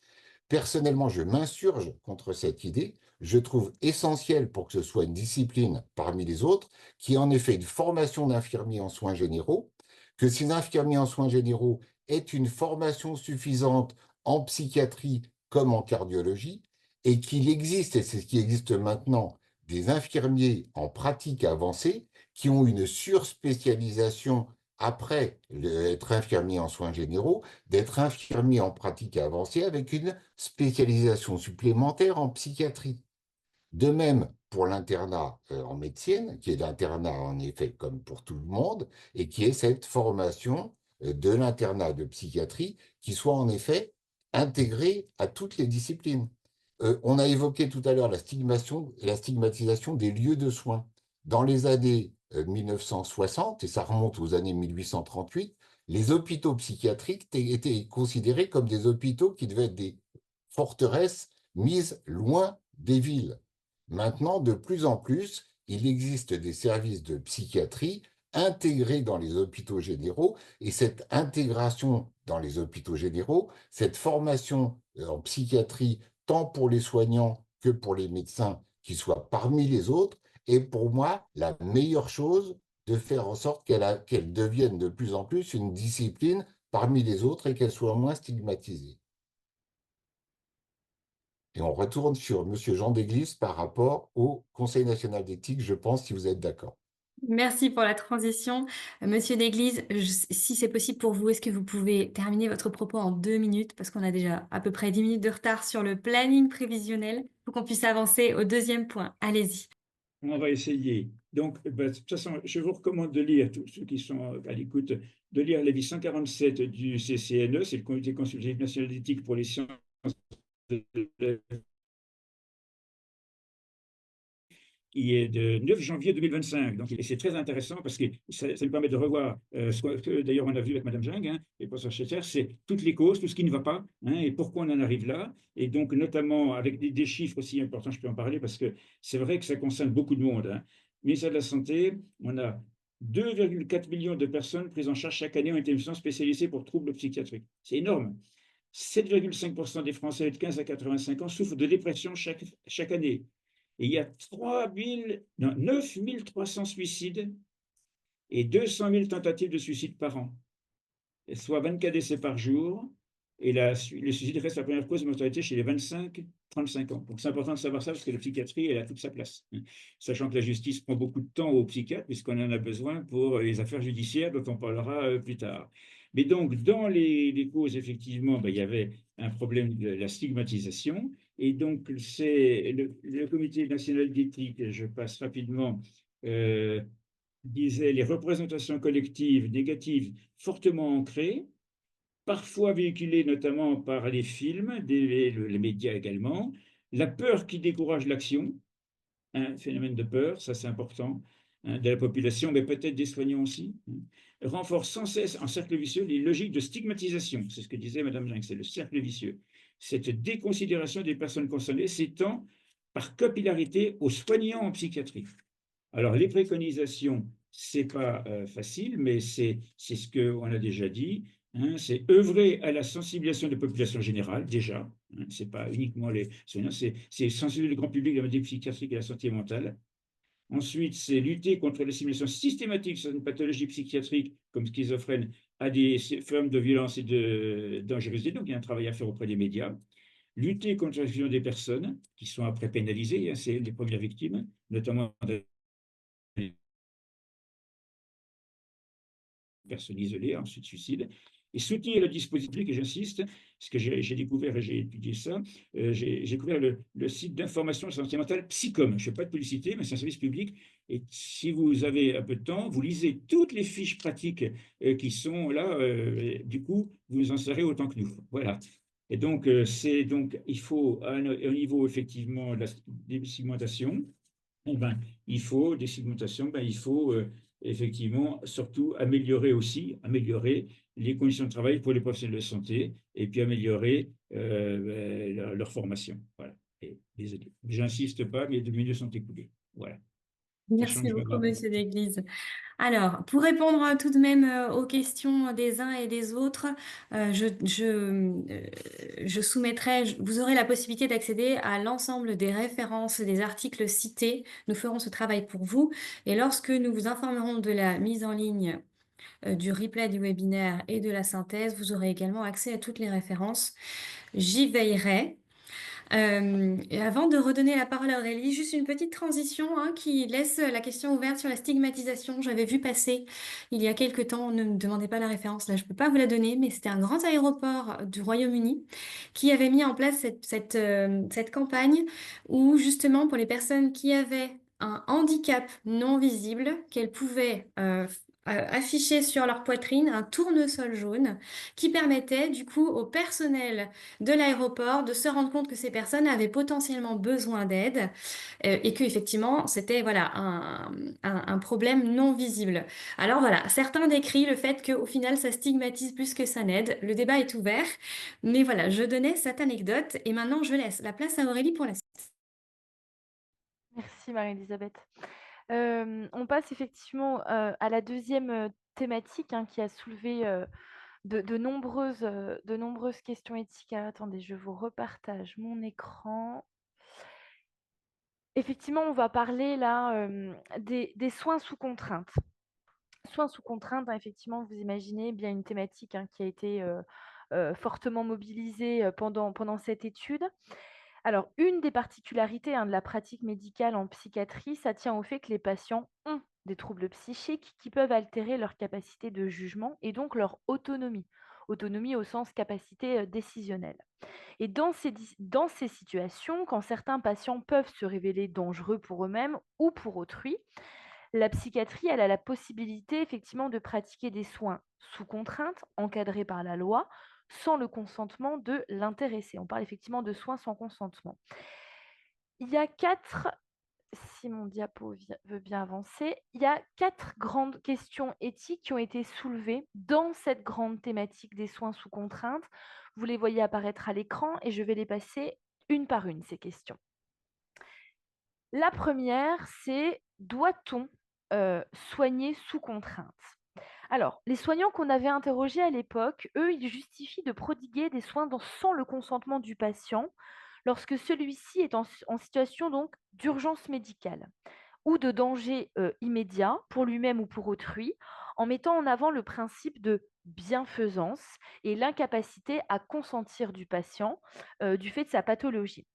Personnellement, je m'insurge contre cette idée. Je trouve essentiel pour que ce soit une discipline parmi les autres, qui est en effet une formation d'infirmiers en soins généraux, que ces infirmiers en soins généraux aient une formation suffisante en psychiatrie comme en cardiologie, et qu'il existe, et c'est ce qui existe maintenant, des infirmiers en pratique avancée qui ont une surspécialisation après être infirmier en soins généraux, d'être infirmier en pratique avancée avec une spécialisation supplémentaire en psychiatrie. De même pour l'internat en médecine, qui est l'internat en effet comme pour tout le monde, et qui est cette formation de l'internat de psychiatrie qui soit en effet intégrée à toutes les disciplines. On a évoqué tout à l'heure la stigmatisation des lieux de soins. Dans les années 1960, et ça remonte aux années 1838, les hôpitaux psychiatriques étaient considérés comme des hôpitaux qui devaient être des forteresses mises loin des villes. Maintenant, de plus en plus, il existe des services de psychiatrie intégrés dans les hôpitaux généraux, et cette intégration dans les hôpitaux généraux, cette formation en psychiatrie, tant pour les soignants que pour les médecins, qui soient parmi les autres, est pour moi la meilleure chose de faire en sorte qu'elle devienne de plus en plus une discipline parmi les autres et qu'elle soit moins stigmatisée. Et on retourne sur M. Jean d'Église par rapport au Conseil national d'éthique, je pense, si vous êtes d'accord.
Merci pour la transition. Monsieur Desglises, si c'est possible pour vous, est-ce que vous pouvez terminer votre propos en 2 minutes, parce qu'on a déjà à peu près 10 minutes de retard sur le planning prévisionnel, pour qu'on puisse avancer au deuxième point. Allez-y.
On va essayer. Donc, de toute façon, je vous recommande de lire, tous ceux qui sont à l'écoute, de lire l'avis 147 du CCNE, c'est le Comité consultatif national d'éthique pour les sciences de qui est de 9 janvier 2025. Donc, et c'est très intéressant parce que ça me permet de revoir ce que d'ailleurs on a vu avec Mme Jung et professeur Schechter, c'est toutes les causes, tout ce qui ne va pas et pourquoi on en arrive là. Et donc, notamment avec des chiffres aussi importants, je peux en parler parce que c'est vrai que ça concerne beaucoup de monde. Ministère de la Santé, on a 2,4 millions de personnes prises en charge chaque année en établissement spécialisé pour troubles psychiatriques. C'est énorme. 7,5% des Français de 15 à 85 ans souffrent de dépression chaque année. Et il y a 9 300 suicides et 200 000 tentatives de suicide par an, soit 24 décès par jour. Et le suicide reste la première cause de mortalité chez les 25-35 ans. Donc c'est important de savoir ça parce que la psychiatrie, elle a toute sa place. Sachant que la justice prend beaucoup de temps aux psychiatres puisqu'on en a besoin pour les affaires judiciaires dont on parlera plus tard. Mais donc, dans les causes, effectivement, il y avait un problème de la stigmatisation. Et donc, c'est le Comité national d'éthique, je passe rapidement, disait les représentations collectives négatives fortement ancrées, parfois véhiculées notamment par les films, les médias également, la peur qui décourage l'action, un phénomène de peur, ça c'est important, de la population, mais peut-être des soignants aussi, renforce sans cesse en cercle vicieux les logiques de stigmatisation. C'est ce que disait Mme Jung, c'est le cercle vicieux. Cette déconsidération des personnes concernées s'étend par capillarité aux soignants en psychiatrie. Alors, les préconisations, ce n'est pas facile, mais c'est ce qu'on a déjà dit. C'est œuvrer à la sensibilisation de la population générale, déjà. Ce n'est pas uniquement les soignants, c'est sensibiliser le grand public à la maladie psychiatrique et à la santé mentale. Ensuite, c'est lutter contre l'assimilation systématique sur une pathologie psychiatrique comme schizophrène à des formes de violence et de dangerosité. Donc, il y a un travail à faire auprès des médias. Lutter contre l'exclusion des personnes qui sont après pénalisées, c'est les premières victimes, notamment des personnes isolées, ensuite suicide. Et soutenir le dispositif, et j'insiste, parce que j'ai découvert et j'ai étudié ça, j'ai découvert le site d'information sur la santé mentale Psycom. Je ne fais pas de publicité, mais c'est un service public. Et si vous avez un peu de temps, vous lisez toutes les fiches pratiques qui sont là. Du coup, vous en serez autant que nous. Voilà. Et donc, il faut, au niveau effectivement de la segmentation, eh ben, il faut des segmentations, ben, il faut effectivement surtout améliorer les conditions de travail pour les professionnels de santé et puis améliorer leur formation. Voilà. Et, désolé, j'insiste pas, mais 2 minutes sont écoulées. Voilà. Ça
Merci
change
beaucoup,
vraiment.
Monsieur Desglises. Alors, pour répondre tout de même aux questions des uns et des autres, je soumettrai, vous aurez la possibilité d'accéder à l'ensemble des références des articles cités. Nous ferons ce travail pour vous. Et lorsque nous vous informerons de la mise en ligne du replay du webinaire et de la synthèse, vous aurez également accès à toutes les références. J'y veillerai. Et avant de redonner la parole à Aurélie, juste une petite transition qui laisse la question ouverte sur la stigmatisation. J'avais vu passer il y a quelque temps, ne me demandez pas la référence, là je ne peux pas vous la donner, mais c'était un grand aéroport du Royaume-Uni qui avait mis en place cette campagne où justement pour les personnes qui avaient un handicap non visible, qu'elles pouvaient afficher sur leur poitrine un tournesol jaune qui permettait du coup au personnel de l'aéroport de se rendre compte que ces personnes avaient potentiellement besoin d'aide et que effectivement c'était voilà un problème non visible. Alors voilà, certains décrivent le fait qu'au final ça stigmatise plus que ça n'aide. Le débat est ouvert, mais voilà, je donnais cette anecdote et maintenant je laisse la place à Aurélie pour la suite.
Merci Marie-Elisabeth. On passe effectivement à la deuxième thématique qui a soulevé de nombreuses questions éthiques. Ah, attendez, je vous repartage mon écran. Effectivement, on va parler là des soins sous contrainte. Soins sous contrainte, effectivement, vous imaginez bien une thématique qui a été fortement mobilisée pendant cette étude. Alors, une des particularités de la pratique médicale en psychiatrie, ça tient au fait que les patients ont des troubles psychiques qui peuvent altérer leur capacité de jugement et donc leur autonomie. Autonomie au sens capacité décisionnelle. Et dans ces situations, quand certains patients peuvent se révéler dangereux pour eux-mêmes ou pour autrui, la psychiatrie, elle a la possibilité effectivement de pratiquer des soins sous contrainte, encadrés par la loi, sans le consentement de l'intéressé. On parle effectivement de soins sans consentement. Il y a si mon diapo veut bien avancer, il y a 4 grandes questions éthiques qui ont été soulevées dans cette grande thématique des soins sous contrainte. Vous les voyez apparaître à l'écran et je vais les passer une par une, ces questions. La première, c'est doit-on soigner sous contrainte? Alors, les soignants qu'on avait interrogés à l'époque, eux, ils justifient de prodiguer des soins sans le consentement du patient lorsque celui-ci est en situation donc d'urgence médicale ou de danger immédiat pour lui-même ou pour autrui, en mettant en avant le principe de bienfaisance et l'incapacité à consentir du patient du fait de sa pathologie.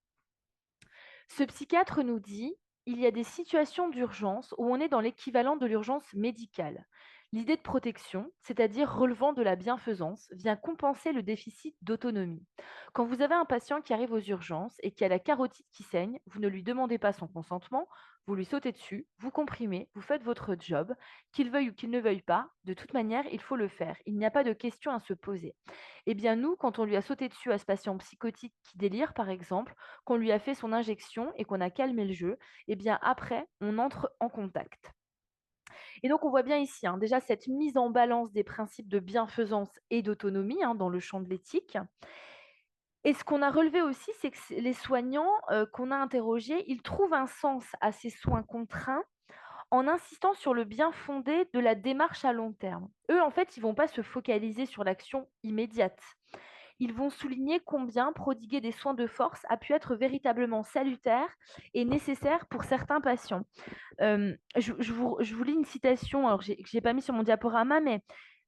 Ce psychiatre nous dit, il y a des situations d'urgence où on est dans l'équivalent de l'urgence médicale. L'idée de protection, c'est-à-dire relevant de la bienfaisance, vient compenser le déficit d'autonomie. Quand vous avez un patient qui arrive aux urgences et qui a la carotide qui saigne, vous ne lui demandez pas son consentement, vous lui sautez dessus, vous comprimez, vous faites votre job, qu'il veuille ou qu'il ne veuille pas, de toute manière, il faut le faire. Il n'y a pas de question à se poser. Eh bien nous, quand on lui a sauté dessus à ce patient psychotique qui délire, par exemple, qu'on lui a fait son injection et qu'on a calmé le jeu, eh bien après, on entre en contact. Et donc, on voit bien ici déjà cette mise en balance des principes de bienfaisance et d'autonomie dans le champ de l'éthique. Et ce qu'on a relevé aussi, c'est que les soignants qu'on a interrogés, ils trouvent un sens à ces soins contraints en insistant sur le bien fondé de la démarche à long terme. Eux, en fait, ils ne vont pas se focaliser sur l'action immédiate. Ils vont souligner combien prodiguer des soins de force a pu être véritablement salutaire et nécessaire pour certains patients. Je vous lis une citation, alors que je n'ai pas mis sur mon diaporama, mais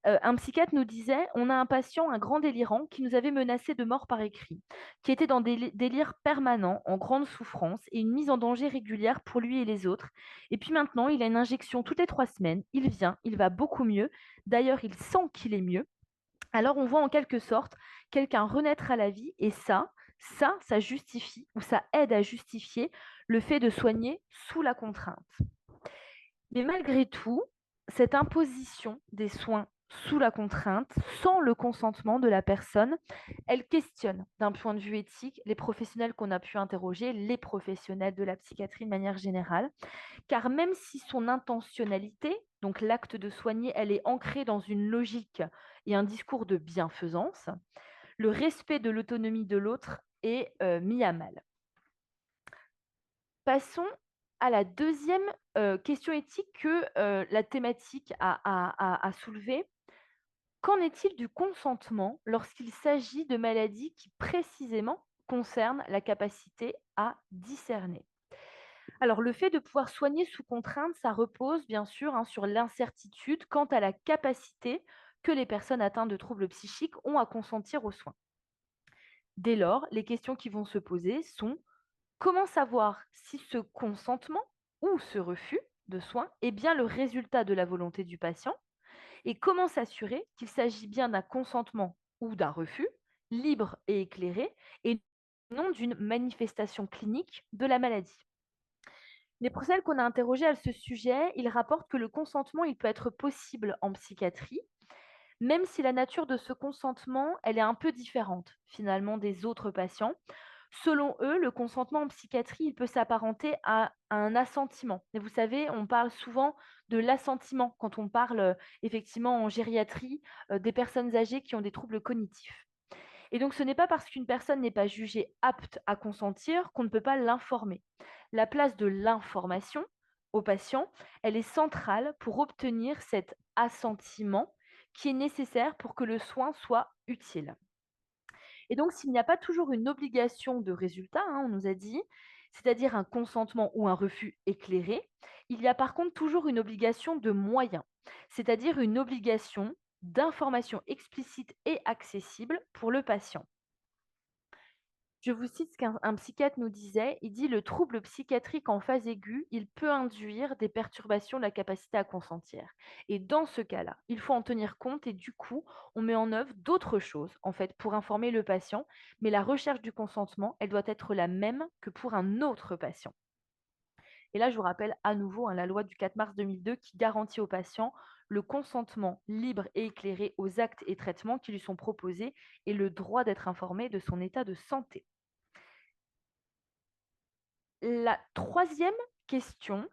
un psychiatre nous disait, on a un patient, un grand délirant, qui nous avait menacé de mort par écrit, qui était dans des délires permanents, en grande souffrance et une mise en danger régulière pour lui et les autres. Et puis maintenant, il a une injection toutes les 3 semaines, il vient, il va beaucoup mieux. D'ailleurs, il sent qu'il est mieux. Alors on voit en quelque sorte quelqu'un renaître à la vie et ça justifie ou ça aide à justifier le fait de soigner sous la contrainte. Mais malgré tout, cette imposition des soins sous la contrainte, sans le consentement de la personne. Elle questionne d'un point de vue éthique les professionnels qu'on a pu interroger, les professionnels de la psychiatrie de manière générale, car même si son intentionnalité, donc l'acte de soigner, elle est ancrée dans une logique et un discours de bienfaisance, le respect de l'autonomie de l'autre est mis à mal. Passons à la deuxième question éthique que la thématique a soulevée. Qu'en est-il du consentement lorsqu'il s'agit de maladies qui précisément concernent la capacité à discerner? Alors, le fait de pouvoir soigner sous contrainte, ça repose bien sûr sur l'incertitude quant à la capacité que les personnes atteintes de troubles psychiques ont à consentir aux soins. Dès lors, les questions qui vont se poser sont: comment savoir si ce consentement ou ce refus de soins est bien le résultat de la volonté du patient? Et comment s'assurer qu'il s'agit bien d'un consentement ou d'un refus libre et éclairé et non d'une manifestation clinique de la maladie? Les professionnels qu'on a interrogés à ce sujet, ils rapportent que le consentement, il peut être possible en psychiatrie, même si la nature de ce consentement, elle est un peu différente finalement des autres patients. Selon eux, le consentement en psychiatrie, il peut s'apparenter à un assentiment. Et vous savez, on parle souvent de l'assentiment quand on parle effectivement en gériatrie des personnes âgées qui ont des troubles cognitifs. Et donc, ce n'est pas parce qu'une personne n'est pas jugée apte à consentir qu'on ne peut pas l'informer. La place de l'information au patient, elle est centrale pour obtenir cet assentiment qui est nécessaire pour que le soin soit utile. Et donc, s'il n'y a pas toujours une obligation de résultat, on nous a dit, c'est-à-dire un consentement ou un refus éclairé, il y a par contre toujours une obligation de moyens, c'est-à-dire une obligation d'information explicite et accessible pour le patient. Je vous cite ce qu'un psychiatre nous disait, il dit: «Le trouble psychiatrique en phase aiguë, il peut induire des perturbations de la capacité à consentir et dans ce cas-là, il faut en tenir compte et du coup, on met en œuvre d'autres choses, en fait, pour informer le patient, mais la recherche du consentement, elle doit être la même que pour un autre patient». Et là, je vous rappelle à nouveau, la loi du 4 mars 2002 qui garantit aux patients le consentement libre et éclairé aux actes et traitements qui lui sont proposés et le droit d'être informé de son état de santé. La troisième question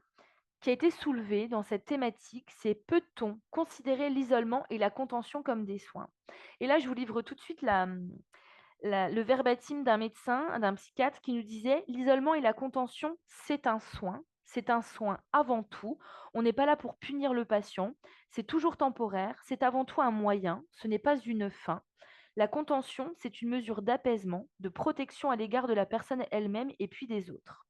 qui a été soulevée dans cette thématique, c'est: peut-on considérer l'isolement et la contention comme des soins? Et là, je vous livre tout de suite le verbatim d'un médecin, d'un psychiatre qui nous disait: l'isolement et la contention, c'est un soin avant tout. On n'est pas là pour punir le patient, c'est toujours temporaire, c'est avant tout un moyen, ce n'est pas une fin. La contention, c'est une mesure d'apaisement, de protection à l'égard de la personne elle-même et puis des autres.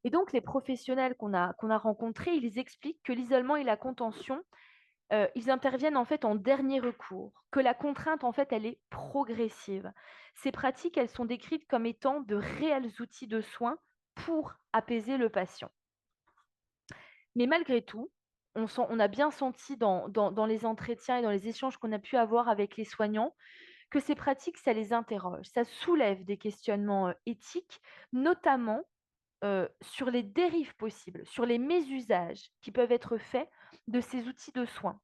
Et donc, les professionnels qu'on a rencontrés, ils expliquent que l'isolement et la contention, ils interviennent en fait en dernier recours, que la contrainte, en fait, elle est progressive. Ces pratiques, elles sont décrites comme étant de réels outils de soins pour apaiser le patient. Mais malgré tout, on a bien senti dans les entretiens et dans les échanges qu'on a pu avoir avec les soignants que ces pratiques, ça les interroge, ça soulève des questionnements éthiques, notamment sur les dérives possibles, sur les mésusages qui peuvent être faits de ces outils de soins.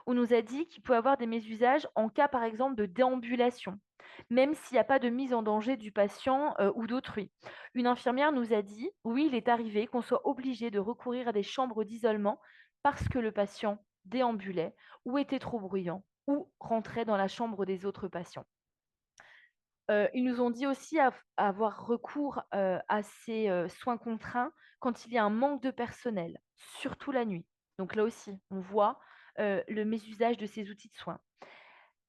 On nous a dit qu'il peut y avoir des mésusages en cas, par exemple, de déambulation, même s'il n'y a pas de mise en danger du patient ou d'autrui. Une infirmière nous a dit: oui, il est arrivé qu'on soit obligé de recourir à des chambres d'isolement parce que le patient déambulait ou était trop bruyant ou rentrait dans la chambre des autres patients. Ils nous ont dit aussi avoir recours à ces soins contraints quand il y a un manque de personnel, surtout la nuit. Donc là aussi, on voit le mésusage de ces outils de soins.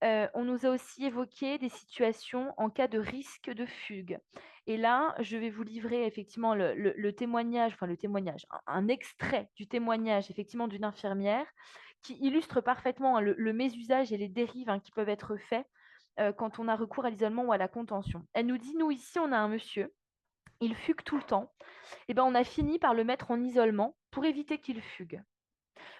On nous a aussi évoqué des situations en cas de risque de fugue. Et là, je vais vous livrer effectivement le témoignage, enfin le témoignage, un extrait du témoignage effectivement d'une infirmière qui illustre parfaitement le mésusage et les dérives qui peuvent être faits quand on a recours à l'isolement ou à la contention. Elle nous dit: nous ici, on a un monsieur, il fugue tout le temps. Et ben, on a fini par le mettre en isolement pour éviter qu'il fugue.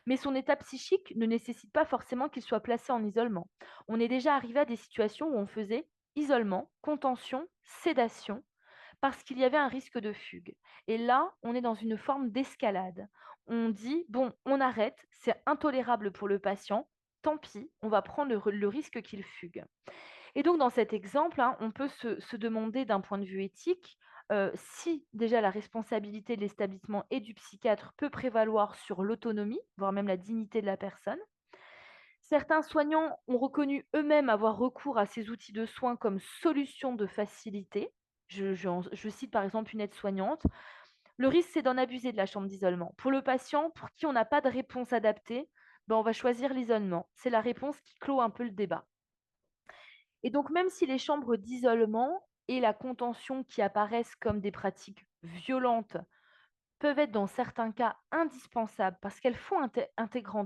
Mais son état psychique ne nécessite pas forcément qu'il soit placé en isolement. On est déjà arrivé à des situations où on faisait isolement, contention, sédation, parce qu'il y avait un risque de fugue. Et là, on est dans une forme d'escalade. On dit: bon, on arrête, c'est intolérable pour le patient, tant pis, on va prendre le risque qu'il fugue. Et donc, dans cet exemple, hein, on peut se demander d'un point de vue éthique si déjà la responsabilité de l'établissement et du psychiatre peut prévaloir sur l'autonomie, voire même la dignité de la personne. Certains soignants ont reconnu eux-mêmes avoir recours à ces outils de soins comme solution de facilité. Je cite par exemple une aide-soignante. Le risque, c'est d'en abuser de la chambre d'isolement. Pour le patient, pour qui on n'a pas de réponse adaptée, ben, on va choisir l'isolement. C'est la réponse qui clôt un peu le débat. Et donc, même si les chambres d'isolement et la contention qui apparaissent comme des pratiques violentes peuvent être dans certains cas indispensables parce qu'elles font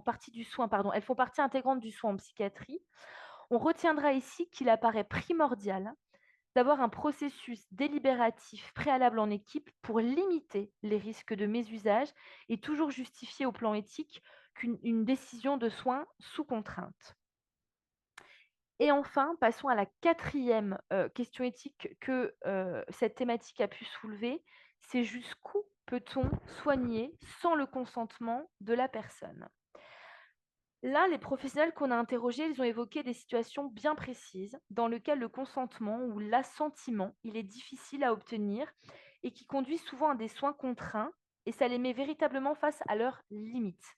partie du soin, pardon, elles font partie intégrante du soin en psychiatrie, on retiendra ici qu'il apparaît primordial d'avoir un processus délibératif préalable en équipe pour limiter les risques de mésusage et toujours justifier au plan éthique qu'une décision de soin sous contrainte. Et enfin, passons à la quatrième question éthique que cette thématique a pu soulever, c'est jusqu'où peut-on soigner sans le consentement de la personne? Là, les professionnels qu'on a interrogés, ils ont évoqué des situations bien précises dans lesquelles le consentement ou l'assentiment, il est difficile à obtenir et qui conduit souvent à des soins contraints et ça les met véritablement face à leurs limites.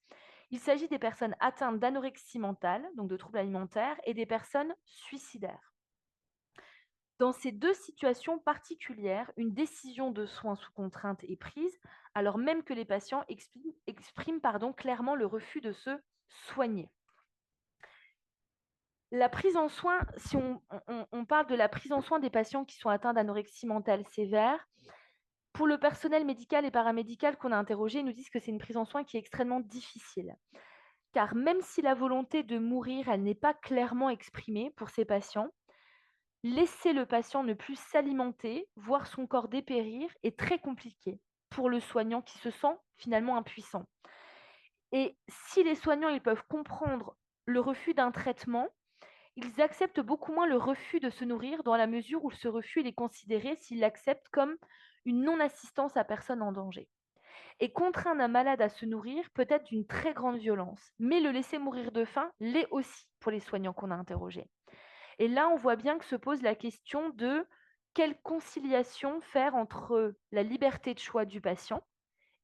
Il s'agit des personnes atteintes d'anorexie mentale, donc de troubles alimentaires, et des personnes suicidaires. Dans ces deux situations particulières, une décision de soins sous contrainte est prise, alors même que les patients expriment clairement le refus de se soigner. La prise en soin, si on parle de la prise en soin des patients qui sont atteints d'anorexie mentale sévère, pour le personnel médical et paramédical qu'on a interrogé, ils nous disent que c'est une prise en soin qui est extrêmement difficile. Car même si la volonté de mourir, elle n'est pas clairement exprimée pour ces patients, laisser le patient ne plus s'alimenter, voir son corps dépérir, est très compliqué pour le soignant qui se sent finalement impuissant. Et si les soignants ils peuvent comprendre le refus d'un traitement, ils acceptent beaucoup moins le refus de se nourrir dans la mesure où ce refus il est considéré s'ils l'acceptent comme une non-assistance à personne en danger. Et contraindre un malade à se nourrir peut être d'une très grande violence, mais le laisser mourir de faim l'est aussi pour les soignants qu'on a interrogés. Et là, on voit bien que se pose la question de quelle conciliation faire entre la liberté de choix du patient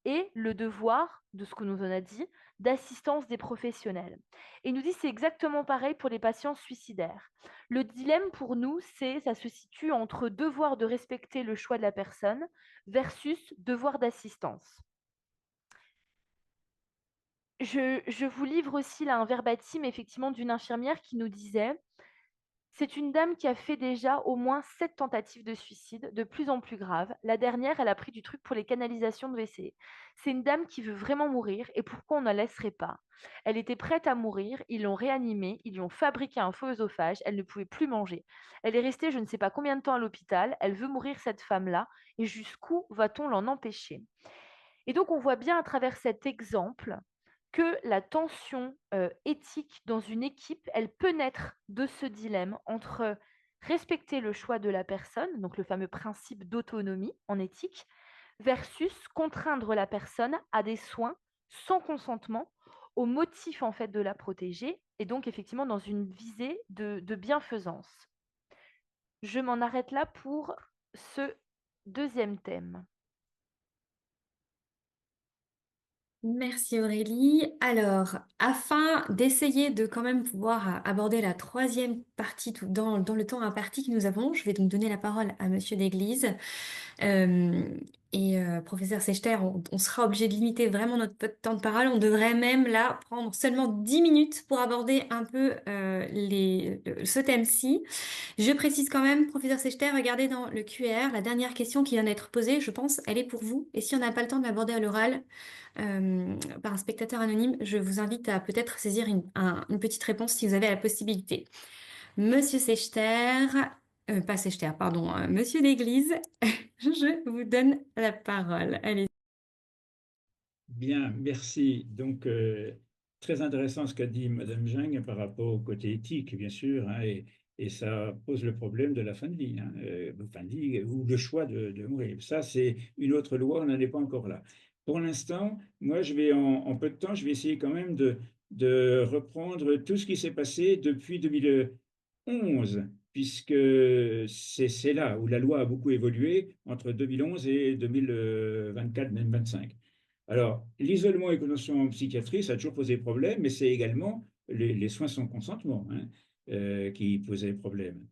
et le devoir, de ce que nous en a dit, d'assistance des professionnels. Et il nous dit c'est exactement pareil pour les patients suicidaires. Le dilemme pour nous, ça se situe entre devoir de respecter le choix de la personne versus devoir d'assistance. Je vous livre aussi là un verbatim effectivement d'une infirmière qui nous disait c'est une dame qui a fait déjà au moins 7 tentatives de suicide, de plus en plus graves. La dernière, elle a pris du truc pour les canalisations de WC. C'est une dame qui veut vraiment mourir et pourquoi on ne la laisserait pas? Elle était prête à mourir, ils l'ont réanimée, ils lui ont fabriqué un faux œsophage, elle ne pouvait plus manger. Elle est restée je ne sais pas combien de temps à l'hôpital, elle veut mourir cette femme-là, et jusqu'où va-t-on l'en empêcher? Et donc on voit bien à travers cet exemple que la tension éthique dans une équipe, elle peut naître de ce dilemme entre respecter le choix de la personne, donc le fameux principe d'autonomie en éthique, versus contraindre la personne à des soins sans consentement au motif en fait de la protéger et donc effectivement dans une visée de bienfaisance. Je m'en arrête là pour ce deuxième thème.
Merci Aurélie. Alors, afin d'essayer de quand même pouvoir aborder la troisième partie dans le temps imparti que nous avons, je vais donc donner la parole à Monsieur d'Église. Professeur Sechter, on sera obligé de limiter vraiment notre temps de parole. On devrait même là prendre seulement 10 minutes pour aborder un peu ce thème-ci. Je précise quand même, professeur Sechter, regardez dans le QR, la dernière question qui vient d'être posée, je pense, elle est pour vous. Et si on n'a pas le temps de l'aborder à l'oral par un spectateur anonyme, je vous invite à peut-être saisir une petite réponse si vous avez la possibilité. Monsieur Sechter, pas Sechter, pardon, Monsieur d'Église, je vous donne la parole. Allez.
Bien, merci. Donc, très intéressant ce qu'a dit Madame Jung par rapport au côté éthique, bien sûr, hein, et ça pose le problème de la fin de vie, hein, fin de vie ou le choix de mourir. Ça, c'est une autre loi, on n'en est pas encore là. Pour l'instant, moi, je vais en peu de temps, je vais essayer quand même de reprendre tout ce qui s'est passé depuis 2011, puisque c'est là où la loi a beaucoup évolué entre 2011 et 2024, même 25. Alors, l'isolement et la contention en psychiatrie, ça a toujours posé problème, mais c'est également les soins sans consentement, hein, qui posaient problème.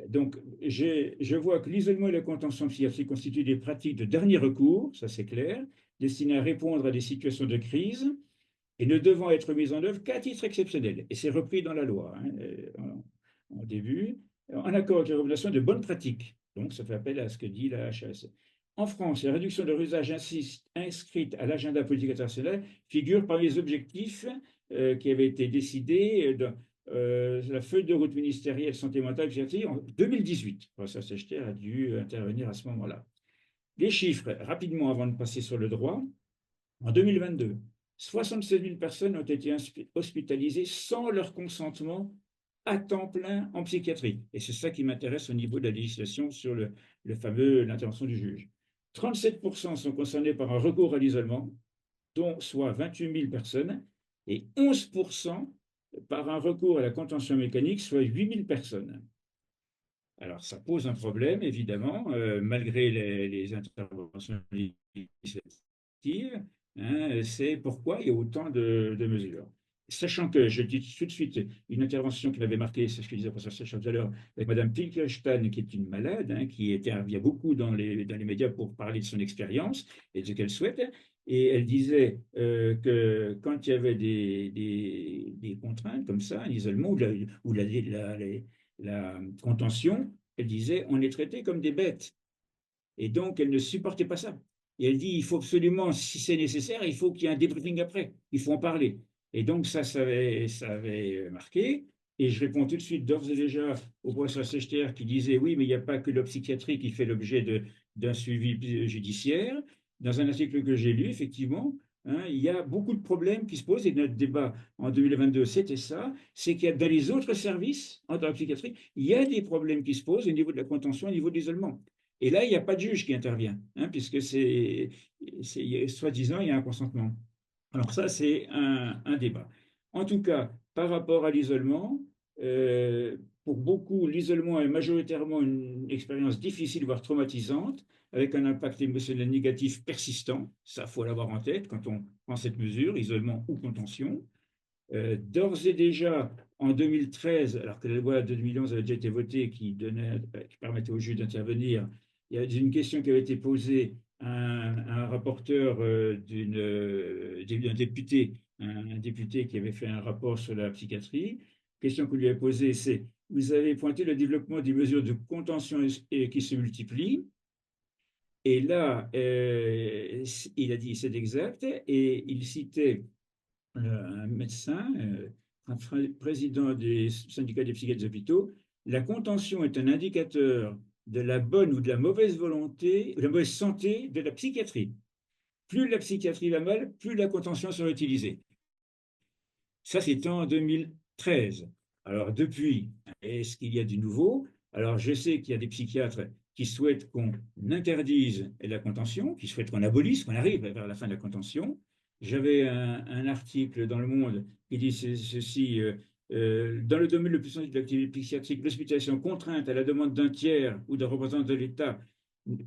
Donc, je vois que l'isolement et la contention psychiatrique constituent des pratiques de dernier recours, ça c'est clair, destinées à répondre à des situations de crise et ne devant être mises en œuvre qu'à titre exceptionnel. Et c'est repris dans la loi, hein, en début, en accord avec les recommandations de bonnes pratiques. Donc, ça fait appel à ce que dit la HAS. En France, la réduction de leur usage inscrite à l'agenda politique international figure parmi les objectifs qui avaient été décidés dans la feuille de route ministérielle santé mentale et psychiatrie en 2018. Ça, Sechter a dû intervenir à ce moment-là. Les chiffres, rapidement avant de passer sur le droit. En 2022, 67 000 personnes ont été hospitalisées sans leur consentement à temps plein en psychiatrie. Et c'est ça qui m'intéresse au niveau de la législation sur l'intervention du juge. 37% sont concernés par un recours à l'isolement, dont soit 28 000 personnes, et 11% par un recours à la contention mécanique, soit 8 000 personnes. Alors, ça pose un problème, évidemment, malgré les interventions législatives. Hein, c'est pourquoi il y a autant de mesures. Sachant que, je dis tout de suite, une intervention qui m'avait marqué, c'est ce que disait le professeur Sechant tout à l'heure, avec Mme Finkelstein, qui est une malade, hein, qui intervient beaucoup dans les médias pour parler de son expérience et de ce qu'elle souhaite. Et elle disait que quand il y avait des contraintes comme ça, un isolement ou la contention, elle disait on est traité comme des bêtes. Et donc, elle ne supportait pas ça. Et elle dit, il faut absolument, si c'est nécessaire, il faut qu'il y ait un débriefing après. Il faut en parler. Et donc, ça avait marqué. Et je réponds tout de suite, d'ores et déjà, au professeur Sechter qui disait, oui, mais il n'y a pas que la psychiatrie qui fait l'objet d'un suivi judiciaire. Dans un article que j'ai lu, effectivement, hein, il y a beaucoup de problèmes qui se posent. Et notre débat en 2022, c'était ça. C'est qu'il y a dans les autres services, dans la psychiatrie, il y a des problèmes qui se posent au niveau de la contention, au niveau de l'isolement. Et là, il n'y a pas de juge qui intervient, hein, puisque soi-disant, il y a un consentement. Alors ça, c'est un débat. En tout cas, par rapport à l'isolement, pour beaucoup, l'isolement est majoritairement une expérience difficile, voire traumatisante, avec un impact émotionnel négatif persistant. Ça, il faut l'avoir en tête quand on prend cette mesure, isolement ou contention. D'ores et déjà, en 2013, alors que la loi de 2011 avait déjà été votée qui permettait aux juges d'intervenir, il y a une question qui avait été posée à un rapporteur d'un député, un député qui avait fait un rapport sur la psychiatrie. La question qu'on lui a posée, c'est vous avez pointé le développement des mesures de contention qui se multiplient. Et là, il a dit c'est exact, et il citait un médecin, un président des syndicats des psychiatres des hôpitaux. La contention est un indicateur de la bonne ou de la mauvaise volonté, de la mauvaise santé de la psychiatrie. Plus la psychiatrie va mal, plus la contention sera utilisée. Ça, c'était en 2013. Alors, depuis, est-ce qu'il y a du nouveau? Alors, je sais qu'il y a des psychiatres qui souhaitent qu'on interdise la contention, qui souhaitent qu'on abolisse, qu'on arrive vers la fin de la contention. J'avais un article dans Le Monde qui dit ceci. Dans le domaine le plus sensible de l'activité psychiatrique, l'hospitalisation contrainte à la demande d'un tiers ou d'un représentant de l'État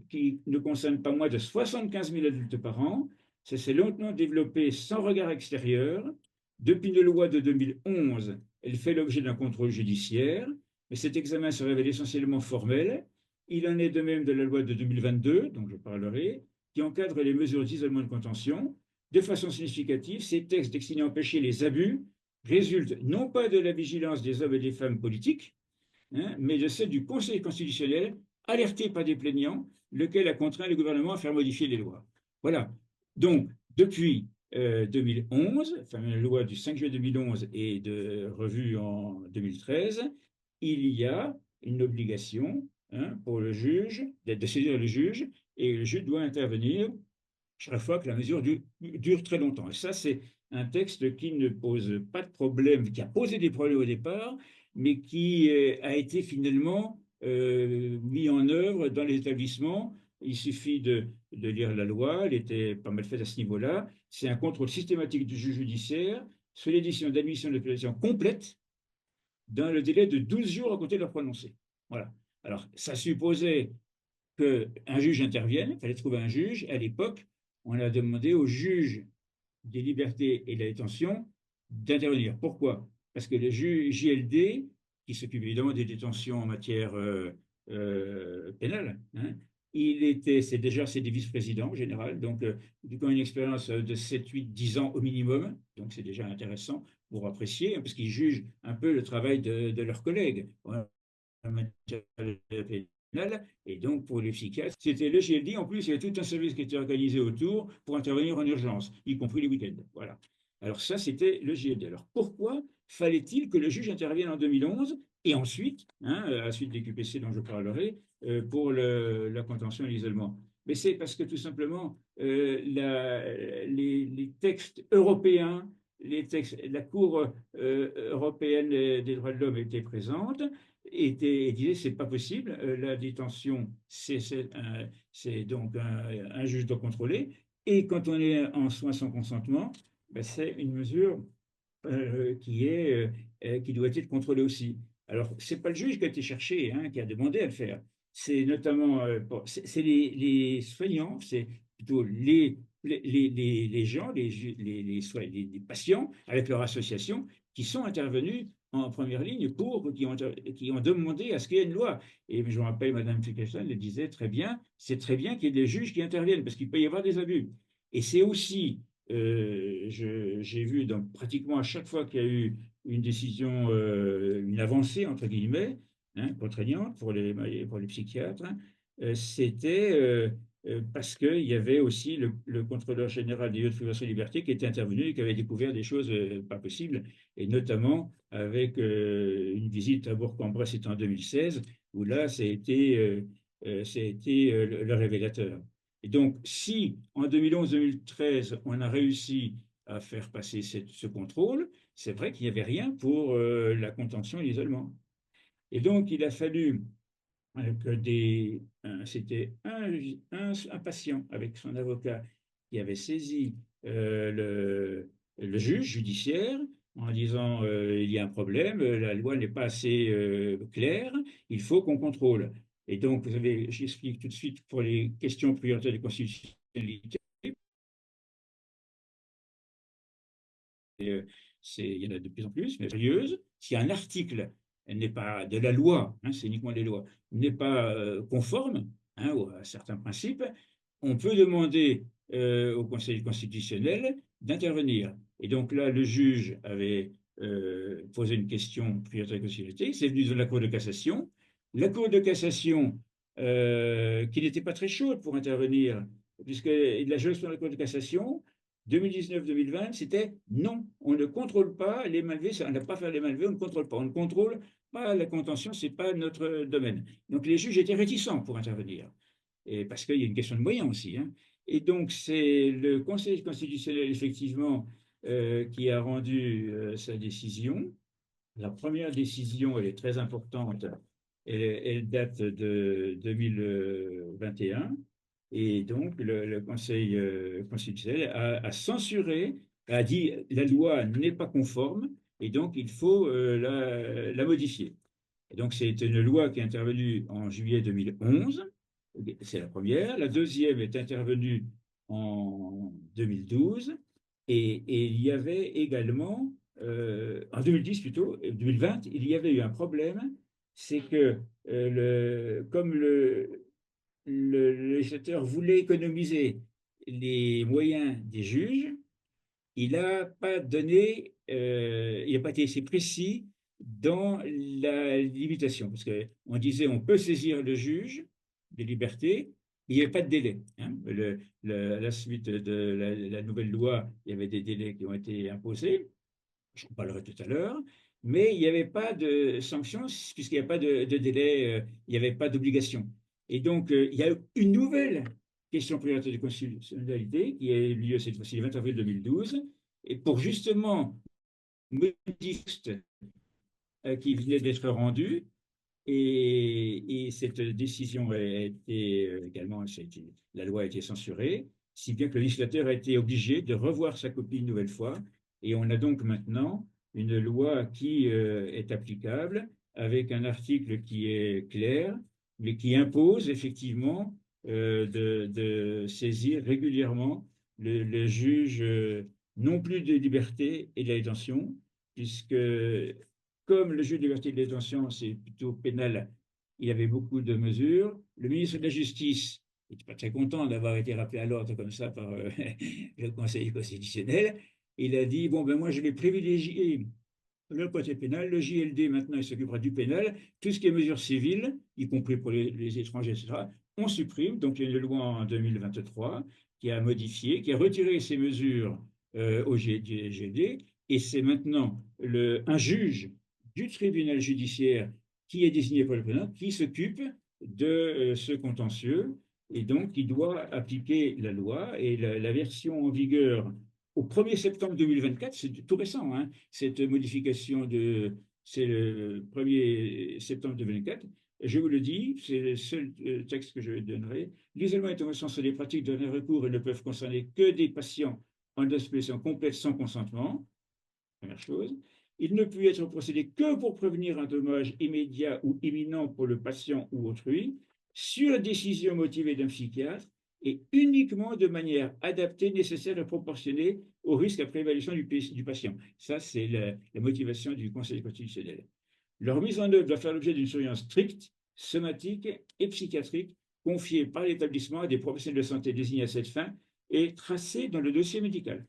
qui ne concerne pas moins de 75 000 adultes par an, ça s'est longtemps développé sans regard extérieur. Depuis une loi de 2011, elle fait l'objet d'un contrôle judiciaire, mais cet examen se révèle essentiellement formel. Il en est de même de la loi de 2022, dont je parlerai, qui encadre les mesures d'isolement et de contention. De façon significative, ces textes destinés à empêcher les abus résultent non pas de la vigilance des hommes et des femmes politiques, hein, mais de celle du Conseil constitutionnel, alerté par des plaignants, lequel a contraint le gouvernement à faire modifier les lois. Voilà. Donc, depuis 2011, enfin, la loi du 5 juillet 2011 et revue en 2013, il y a une obligation, hein, pour le juge de saisir le juge, et le juge doit intervenir chaque fois que la mesure dure très longtemps. Et ça, c'est un texte qui ne pose pas de problème, qui a posé des problèmes au départ, mais qui a été finalement mis en œuvre dans les établissements. Il suffit de lire la loi, elle était pas mal faite à ce niveau-là. C'est un contrôle systématique du juge judiciaire sur les décisions d'admission de l'application complète dans le délai de 12 jours à compter de leur prononcé. Voilà. Alors, ça supposait qu'un juge intervienne, il fallait trouver un juge. À l'époque, on a demandé au juge des libertés et de la détention d'intervenir. Pourquoi? Parce que le juge JLD, qui s'occupe évidemment des détentions en matière pénale, hein, c'est des vice-présidents en général, donc ils ont une expérience de 7, 8, 10 ans au minimum, donc c'est déjà intéressant pour apprécier, hein, parce qu'ils jugent un peu le travail de leurs collègues en matière pénale. Et donc, pour les psychiatres, c'était le GLD. En plus, il y avait tout un service qui était organisé autour pour intervenir en urgence, y compris les week-ends. Voilà. Alors ça, c'était le GLD. Alors pourquoi fallait-il que le juge intervienne en 2011 et ensuite, hein, à la suite des QPC dont je parlerai, pour la contention et l'isolement? Mais c'est parce que tout simplement, les textes européens, la Cour européenne des droits de l'homme était présente et disait c'est pas possible, la détention, c'est donc un juge doit contrôler, et quand on est en soins sans consentement, ben, c'est une mesure qui doit être contrôlée aussi. Alors, c'est pas le juge qui a été cherché, hein, qui a demandé à le faire. C'est notamment c'est les soignants, c'est plutôt les gens, les patients, avec leur association, qui sont intervenus en première ligne qui ont demandé à ce qu'il y ait une loi. Et je me rappelle, Mme Finkelstein le disait très bien, c'est très bien qu'il y ait des juges qui interviennent, parce qu'il peut y avoir des abus. Et c'est aussi, j'ai vu pratiquement à chaque fois qu'il y a eu une décision, une avancée, entre guillemets, hein, contraignante pour les psychiatres, hein, c'était parce qu'il y avait aussi le contrôleur général des lieux de privation de liberté qui était intervenu et qui avait découvert des choses pas possibles, et notamment avec une visite à Bourg-en-Bresse, c'était en 2016, où là, ça a été le révélateur. Et donc, si en 2011-2013, on a réussi à faire passer ce contrôle, c'est vrai qu'il n'y avait rien pour la contention et l'isolement. Et donc, il a fallu c'était un patient avec son avocat qui avait saisi le juge judiciaire en disant il y a un problème, la loi n'est pas assez claire, il faut qu'on contrôle. Et donc, vous savez, j'explique tout de suite pour les questions prioritaires de constitutionnalité. Il y en a de plus en plus, mais sérieuse. Si un article n'est pas de la loi, hein, c'est uniquement les lois, n'est pas conforme, hein, à certains principes, on peut demander au Conseil constitutionnel d'intervenir. Et donc là, le juge avait posé une question prioritaire de constitutionnalité, c'est venu de la Cour de cassation. La Cour de cassation, qui n'était pas très chaude pour intervenir, puisque la juridiction de la Cour de cassation, 2019-2020, c'était non, on ne contrôle pas les malveillants, on n'a pas fait les malveillants, on ne contrôle pas. On ne contrôle pas la contention, ce n'est pas notre domaine. Donc les juges étaient réticents pour intervenir, et parce qu'il y a une question de moyens aussi, hein. Et donc c'est le Conseil constitutionnel, effectivement, qui a rendu sa décision. La première décision, elle est très importante, elle date de 2021. Et donc, le Conseil constitutionnel a censuré, a dit la loi n'est pas conforme et donc il faut la modifier. Et donc, c'est une loi qui est intervenue en juillet 2011. C'est la première. La deuxième est intervenue en 2012. Et il y avait également, en 2010 plutôt, 2020, il y avait eu un problème. C'est que, comme le législateur voulait économiser les moyens des juges, il n'a pas donné, il n'a pas été assez précis dans la limitation, parce qu'on disait on peut saisir le juge des libertés, il n'y avait pas de délai, hein. À la suite de la nouvelle loi, il y avait des délais qui ont été imposés, je en parlerai tout à l'heure, mais il n'y avait pas de sanctions, puisqu'il n'y a pas de délai, il n'y avait pas d'obligation. Et donc, il y a une nouvelle question prioritaire de constitutionnalité qui a eu lieu cette fois-ci le 20 avril 2012, et pour justement modifier qui venait d'être rendu. Et cette décision a été également, la loi a été censurée, si bien que le législateur a été obligé de revoir sa copie une nouvelle fois Et on a donc maintenant une loi qui est applicable avec un article qui est clair, mais qui impose effectivement de saisir régulièrement le juge, non plus de liberté et de la détention, puisque comme le juge de liberté et de la détention, c'est plutôt pénal, il y avait beaucoup de mesures. Le ministre de la Justice n'était pas très content d'avoir été rappelé à l'ordre comme ça par le Conseil constitutionnel. Il a dit, bon, ben moi, je vais privilégier le côté pénal. Le JLD, maintenant, il s'occupera du pénal. Tout ce qui est mesures civiles, y compris pour les étrangers, etc., on supprime. Donc, il y a une loi en 2023 qui a modifié, qui a retiré ces mesures au JLD. Et c'est maintenant un juge du tribunal judiciaire qui est désigné par le président qui s'occupe de ce contentieux. Et donc, il doit appliquer la loi. Et la version en vigueur au 1er septembre 2024, c'est tout récent, hein, cette modification c'est le 1er septembre 2024. Je vous le dis, c'est le seul texte que je donnerai. L'isolement et l'intervention sont des pratiques de dernier recours et ne peuvent concerner que des patients en hospitalisation complète sans consentement. Première chose. Il ne peut être procédé que pour prévenir un dommage immédiat ou imminent pour le patient ou autrui, sur décision motivée d'un psychiatre et uniquement de manière adaptée, nécessaire et proportionnée au risque après évaluation du patient. Ça, c'est la motivation du Conseil constitutionnel. Leur mise en œuvre doit faire l'objet d'une surveillance stricte, somatique et psychiatrique, confiée par l'établissement à des professionnels de santé désignés à cette fin et tracée dans le dossier médical.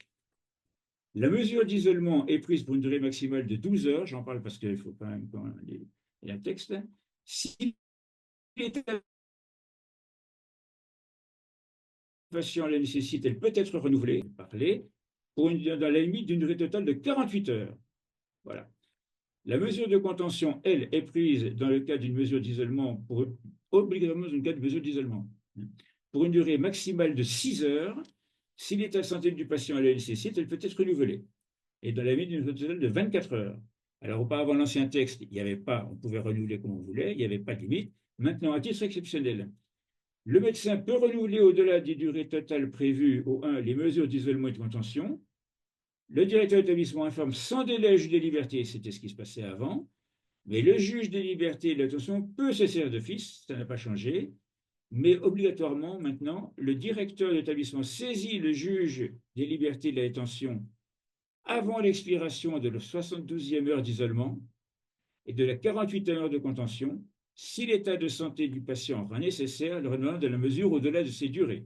La mesure d'isolement est prise pour une durée maximale de 12 heures, j'en parle parce qu'il faut quand même il y a un texte. Si le patient la nécessite, elle peut être renouvelée, dans la limite d'une durée totale de 48 heures. Voilà. La mesure de contention, elle, est prise dans le cas d'une mesure d'isolement, obligatoirement dans le cas de mesure d'isolement, pour une durée maximale de 6 heures. Si l'état de santé du patient la nécessite, elle peut être renouvelée. Et dans la limite d'une durée totale de 24 heures. Alors, auparavant, l'ancien texte, il n'y avait pas, on pouvait renouveler comme on voulait, il n'y avait pas de limite. Maintenant, à titre exceptionnel, le médecin peut renouveler au-delà des durées totales prévues au 1 les mesures d'isolement et de contention. Le directeur d'établissement informe sans délai le juge des libertés, c'était ce qui se passait avant, mais le juge des libertés et de la détention peut se saisir d'office, ça n'a pas changé, mais obligatoirement maintenant, le directeur de l'établissement saisit le juge des libertés et de la détention avant l'expiration de la 72e heure d'isolement et de la 48e heure de contention, si l'état de santé du patient rend nécessaire le renouvellement de la mesure au-delà de ces durées.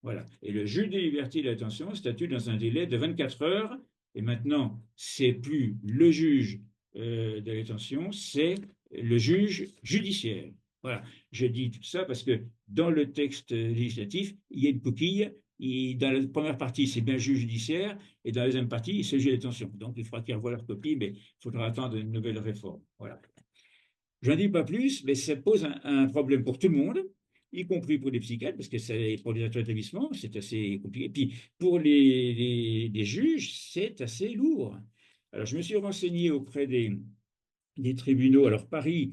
Voilà. Et le juge des libertés et de la détention statue dans un délai de 24 heures. Et maintenant, c'est plus le juge de la détention, c'est le juge judiciaire. Voilà. Je dis tout ça parce que dans le texte législatif, il y a une coquille. Dans la première partie, c'est bien le juge judiciaire, et dans la deuxième partie, c'est le juge de détention. Donc, il faudra qu'ils revoient leur copie, mais il faudra attendre une nouvelle réforme. Voilà. Je n'en dis pas plus, mais ça pose un problème pour tout le monde, y compris pour les psychiatres, parce que pour les directeurs d'établissement, c'est assez compliqué. Puis pour les juges, c'est assez lourd. Alors, je me suis renseigné auprès des tribunaux. Alors, Paris,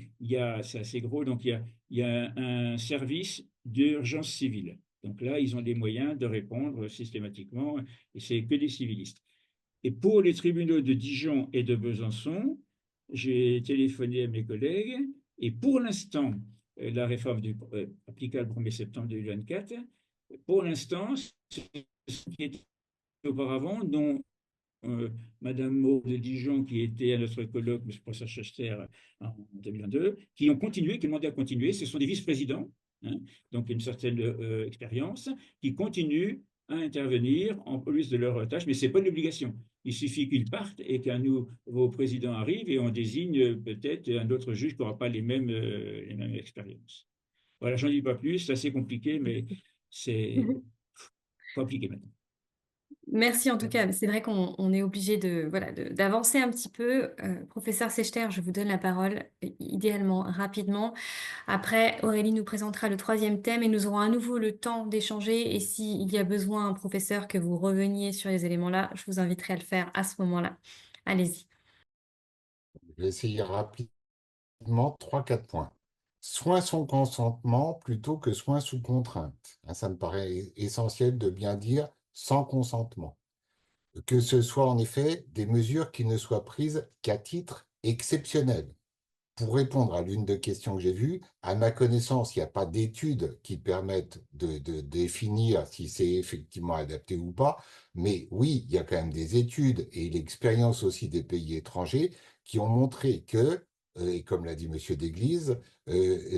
c'est assez gros, donc il y a un service d'urgence civile. Donc là, ils ont les moyens de répondre systématiquement, et c'est que des civilistes. Et pour les tribunaux de Dijon et de Besançon, j'ai téléphoné à mes collègues, et pour l'instant, la réforme applicable le 1er septembre 2024, pour l'instant, ce qui était auparavant, dont Madame Maud de Dijon, qui était à notre colloque, M. le professeur Schachter, en 2022, qui ont continué, qui ont demandé à continuer. Ce sont des vice-présidents, hein, donc une certaine expérience, qui continuent à intervenir en plus de leur tâche, mais ce n'est pas une obligation. Il suffit qu'ils partent et qu'un nouveau président arrive et on désigne peut-être un autre juge qui n'aura pas les mêmes expériences. Voilà, j'en dis pas plus, c'est assez compliqué, mais c'est compliqué maintenant.
Merci en tout cas. C'est vrai qu'on est obligé d'avancer un petit peu. Professeur Sechter, je vous donne la parole, idéalement rapidement. Après, Aurélie nous présentera le troisième thème et nous aurons à nouveau le temps d'échanger. Et s'il y a besoin, professeur, que vous reveniez sur les éléments-là, je vous inviterai à le faire à ce moment-là. Allez-y.
Je vais essayer rapidement 3-4 points. Soins sans consentement plutôt que soins sous contrainte. Ça me paraît essentiel de bien dire sans consentement. que ce soit en effet des mesures qui ne soient prises qu'à titre exceptionnel. Pour répondre à l'une des questions que j'ai vues, à ma connaissance, il n'y a pas d'études qui permettent de définir si c'est effectivement adapté ou pas, mais oui, il y a quand même des études et l'expérience aussi des pays étrangers qui ont montré que, et comme l'a dit Monsieur Desglises,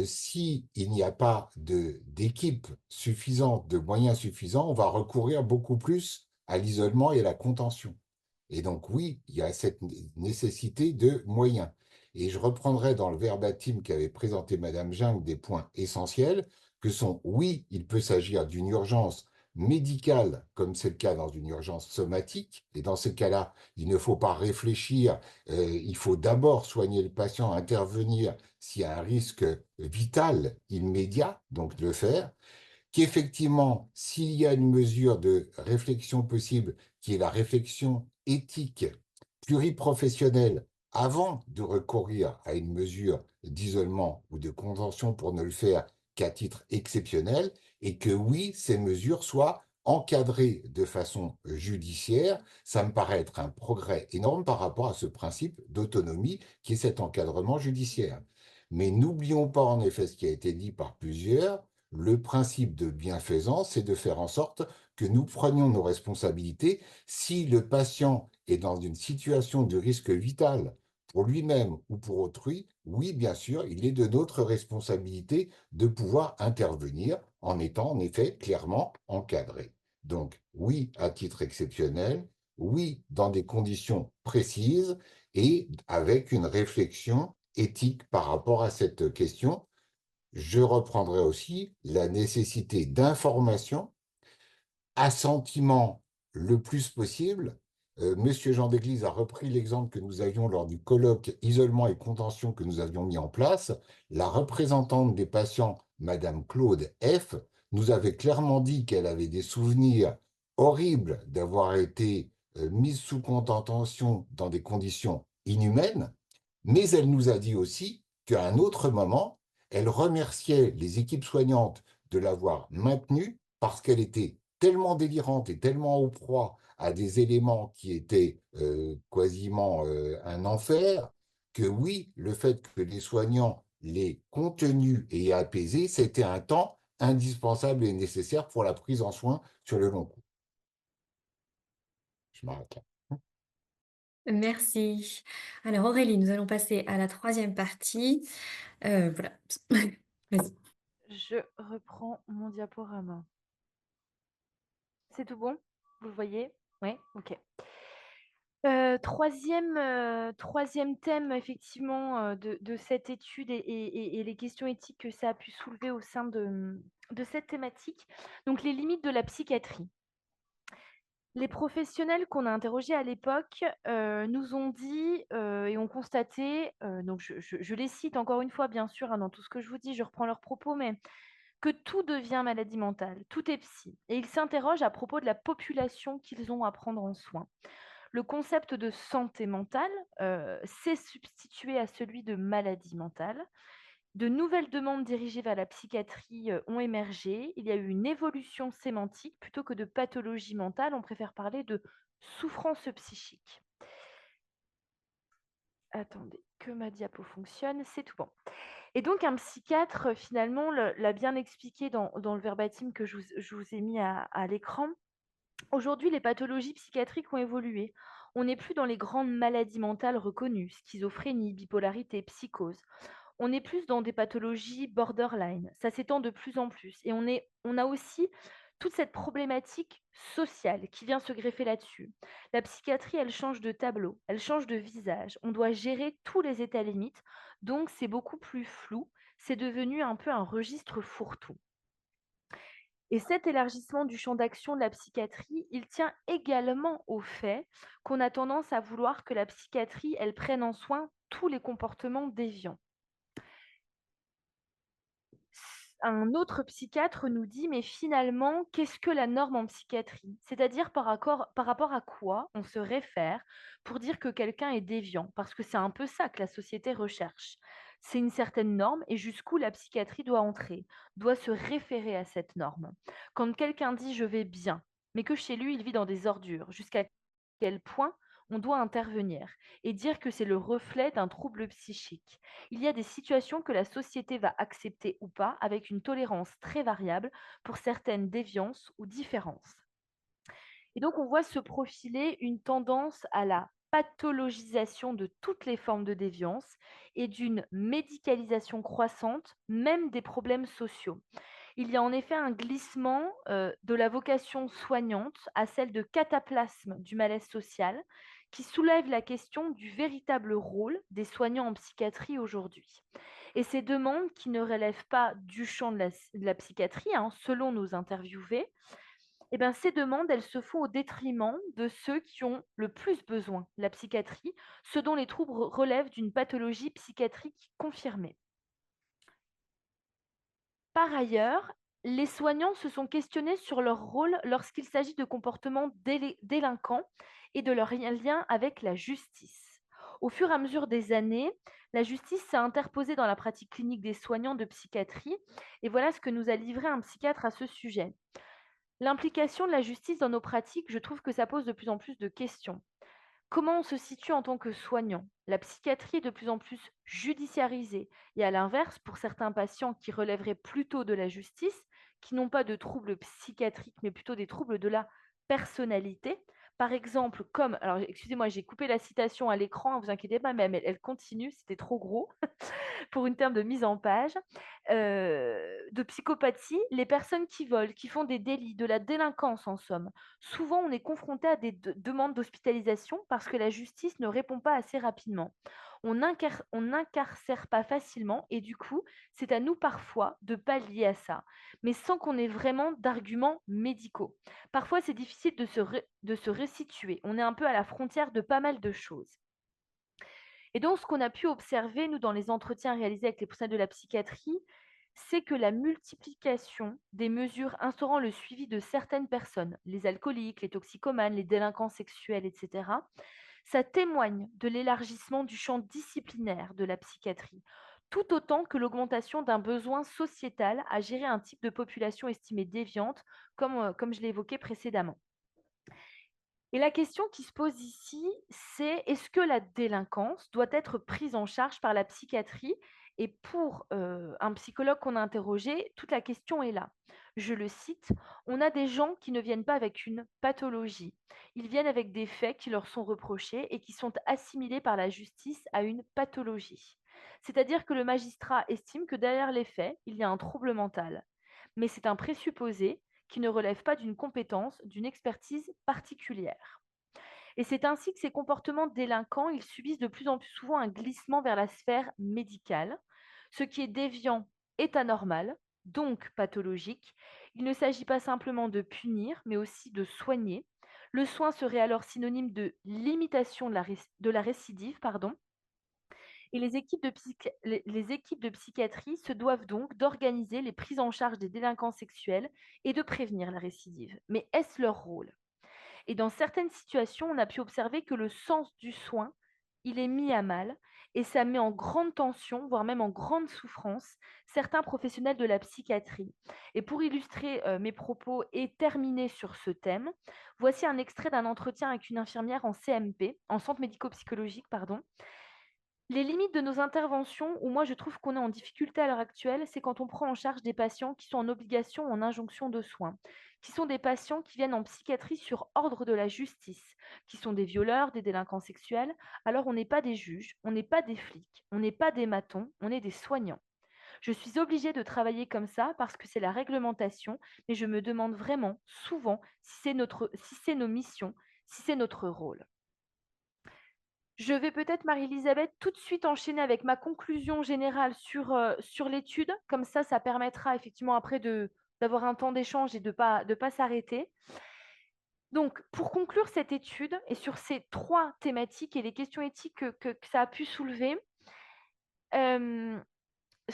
si il n'y a pas d'équipe suffisante, de moyens suffisants, on va recourir beaucoup plus à l'isolement et à la contention. Et donc oui, il y a cette nécessité de moyens. Et je reprendrai dans le verbatim qu'avait présenté Madame Jung des points essentiels, que sont, oui, il peut s'agir d'une urgence médicale, comme c'est le cas dans une urgence somatique, et dans ce cas-là, il ne faut pas réfléchir, il faut d'abord soigner le patient, intervenir s'il y a un risque vital immédiat, donc de le faire, qu'effectivement, s'il y a une mesure de réflexion possible, qui est la réflexion éthique pluriprofessionnelle, avant de recourir à une mesure d'isolement ou de contention pour ne le faire qu'à titre exceptionnel, et que oui, ces mesures soient encadrées de façon judiciaire, ça me paraît être un progrès énorme par rapport à ce principe d'autonomie qui est cet encadrement judiciaire. Mais n'oublions pas en effet ce qui a été dit par plusieurs, le principe de bienfaisance, c'est de faire en sorte que nous prenions nos responsabilités si le patient est dans une situation de risque vital pour lui-même ou pour autrui. Oui, bien sûr, il est de notre responsabilité de pouvoir intervenir en étant en effet clairement encadré. Donc, oui, à titre exceptionnel, oui, dans des conditions précises et avec une réflexion éthique par rapport à cette question. Je reprendrai aussi la nécessité d'information, assentiment le plus possible. Monsieur Jean d'Église a repris l'exemple que nous avions lors du colloque isolement et contention que nous avions mis en place. La représentante des patients, Madame Claude F., nous avait clairement dit qu'elle avait des souvenirs horribles d'avoir été mise sous contention dans des conditions inhumaines, mais elle nous a dit aussi qu'à un autre moment, elle remerciait les équipes soignantes de l'avoir maintenue parce qu'elle était tellement délirante et tellement au proie à des éléments qui étaient quasiment un enfer, que oui, le fait que les soignants l'aient contenue et apaisée, c'était un temps indispensable et nécessaire pour la prise en soin sur le long cours. Je m'arrête là.
Merci. Alors Aurélie, nous allons passer à la troisième partie. Voilà. Vas-y.
Je reprends mon diaporama. C'est tout bon? Vous le voyez? Oui? Ok. Troisième thème, effectivement, de cette étude et les questions éthiques que ça a pu soulever au sein de cette thématique. Donc, les limites de la psychiatrie. Les professionnels qu'on a interrogés à l'époque nous ont dit et ont constaté, donc je les cite encore une fois, bien sûr, hein, dans tout ce que je vous dis, je reprends leurs propos, mais que tout devient maladie mentale, tout est psy. Et ils s'interrogent à propos de la population qu'ils ont à prendre en soin. Le concept de santé mentale s'est substitué à celui de maladie mentale. De nouvelles demandes dirigées vers la psychiatrie ont émergé. Il y a eu une évolution sémantique. Plutôt que de pathologie mentale, on préfère parler de souffrance psychique. Attendez, que ma diapo fonctionne, c'est tout bon. Et donc, un psychiatre, finalement, l'a bien expliqué dans le verbatim que je vous ai mis à l'écran. Aujourd'hui, les pathologies psychiatriques ont évolué. On n'est plus dans les grandes maladies mentales reconnues, schizophrénie, bipolarité, psychose. On est plus dans des pathologies borderline. Ça s'étend de plus en plus. Et on a aussi toute cette problématique sociale qui vient se greffer là-dessus. La psychiatrie, elle change de tableau, elle change de visage. On doit gérer tous les états limites. Donc, c'est beaucoup plus flou. C'est devenu un peu un registre fourre-tout. Et cet élargissement du champ d'action de la psychiatrie, il tient également au fait qu'on a tendance à vouloir que la psychiatrie, elle prenne en soin tous les comportements déviants. Un autre psychiatre nous dit, mais finalement, qu'est-ce que la norme en psychiatrie? C'est-à-dire par rapport à quoi on se réfère pour dire que quelqu'un est déviant? Parce que c'est un peu ça que la société recherche. C'est une certaine norme et jusqu'où la psychiatrie doit entrer, doit se référer à cette norme. Quand quelqu'un dit je vais bien, mais que chez lui il vit dans des ordures, jusqu'à quel point on doit intervenir et dire que c'est le reflet d'un trouble psychique. Il y a des situations que la société va accepter ou pas, avec une tolérance très variable pour certaines déviances ou différences. Et donc, on voit se profiler une tendance à la pathologisation de toutes les formes de déviance et d'une médicalisation croissante, même des problèmes sociaux. Il y a en effet un glissement de la vocation soignante à celle de cataplasme du malaise social, qui soulève la question du véritable rôle des soignants en psychiatrie aujourd'hui. Et ces demandes qui ne relèvent pas du champ de la psychiatrie, hein, selon nos interviewés, eh ben, ces demandes, elles se font au détriment de ceux qui ont le plus besoin de la psychiatrie, ceux dont les troubles relèvent d'une pathologie psychiatrique confirmée. Par ailleurs, les soignants se sont questionnés sur leur rôle lorsqu'il s'agit de comportements délinquants et de leur lien avec la justice. Au fur et à mesure des années, la justice s'est interposée dans la pratique clinique des soignants de psychiatrie, et voilà ce que nous a livré un psychiatre à ce sujet. L'implication de la justice dans nos pratiques, je trouve que ça pose de plus en plus de questions. Comment on se situe en tant que soignant? La psychiatrie est de plus en plus judiciarisée. Et à l'inverse, pour certains patients qui relèveraient plutôt de la justice, qui n'ont pas de troubles psychiatriques, mais plutôt des troubles de la personnalité, par exemple, comme, alors excusez-moi, j'ai coupé la citation à l'écran, ne vous inquiétez pas, mais elle continue, c'était trop gros pour une terme de mise en page, de psychopathie, les personnes qui volent, qui font des délits, de la délinquance en somme. Souvent, on est confronté à des demandes d'hospitalisation parce que la justice ne répond pas assez rapidement. On n'incarcère pas facilement et du coup, c'est à nous parfois de pallier à ça, mais sans qu'on ait vraiment d'arguments médicaux. Parfois, c'est difficile de se resituer. On est un peu à la frontière de pas mal de choses. Et donc, ce qu'on a pu observer, nous, dans les entretiens réalisés avec les professionnels de la psychiatrie, c'est que la multiplication des mesures instaurant le suivi de certaines personnes, les alcooliques, les toxicomanes, les délinquants sexuels, etc., ça témoigne de l'élargissement du champ disciplinaire de la psychiatrie, tout autant que l'augmentation d'un besoin sociétal à gérer un type de population estimée déviante, comme je l'ai évoqué précédemment. Et la question qui se pose ici, c'est est-ce que la délinquance doit être prise en charge par la psychiatrie? Et pour un psychologue qu'on a interrogé, toute la question est là. Je le cite, on a des gens qui ne viennent pas avec une pathologie. Ils viennent avec des faits qui leur sont reprochés et qui sont assimilés par la justice à une pathologie. C'est-à-dire que le magistrat estime que derrière les faits, il y a un trouble mental. Mais c'est un présupposé qui ne relèvent pas d'une compétence, d'une expertise particulière. Et c'est ainsi que ces comportements délinquants, ils subissent de plus en plus souvent un glissement vers la sphère médicale. Ce qui est déviant est anormal, donc pathologique. Il ne s'agit pas simplement de punir, mais aussi de soigner. Le soin serait alors synonyme de limitation de la récidive, pardon. Et les équipes de psychiatrie se doivent donc d'organiser les prises en charge des délinquants sexuels et de prévenir la récidive. Mais est-ce leur rôle? Et dans certaines situations, on a pu observer que le sens du soin, il est mis à mal et ça met en grande tension, voire même en grande souffrance, certains professionnels de la psychiatrie. Et pour illustrer mes propos et terminer sur ce thème, voici un extrait d'un entretien avec une infirmière en CMP, en centre médico-psychologique, pardon. Les limites de nos interventions, où moi je trouve qu'on est en difficulté à l'heure actuelle, c'est quand on prend en charge des patients qui sont en obligation ou en injonction de soins, qui sont des patients qui viennent en psychiatrie sur ordre de la justice, qui sont des violeurs, des délinquants sexuels. Alors on n'est pas des juges, on n'est pas des flics, on n'est pas des matons, on est des soignants. Je suis obligée de travailler comme ça parce que c'est la réglementation, mais je me demande vraiment souvent si c'est nos missions, si c'est notre rôle. Je vais peut-être, Marie-Elisabeth, tout de suite enchaîner avec ma conclusion générale sur l'étude. Comme ça permettra effectivement après d'avoir un temps d'échange et de pas s'arrêter. Donc, pour conclure cette étude et sur ces 3 thématiques et les questions éthiques que ça a pu soulever, ce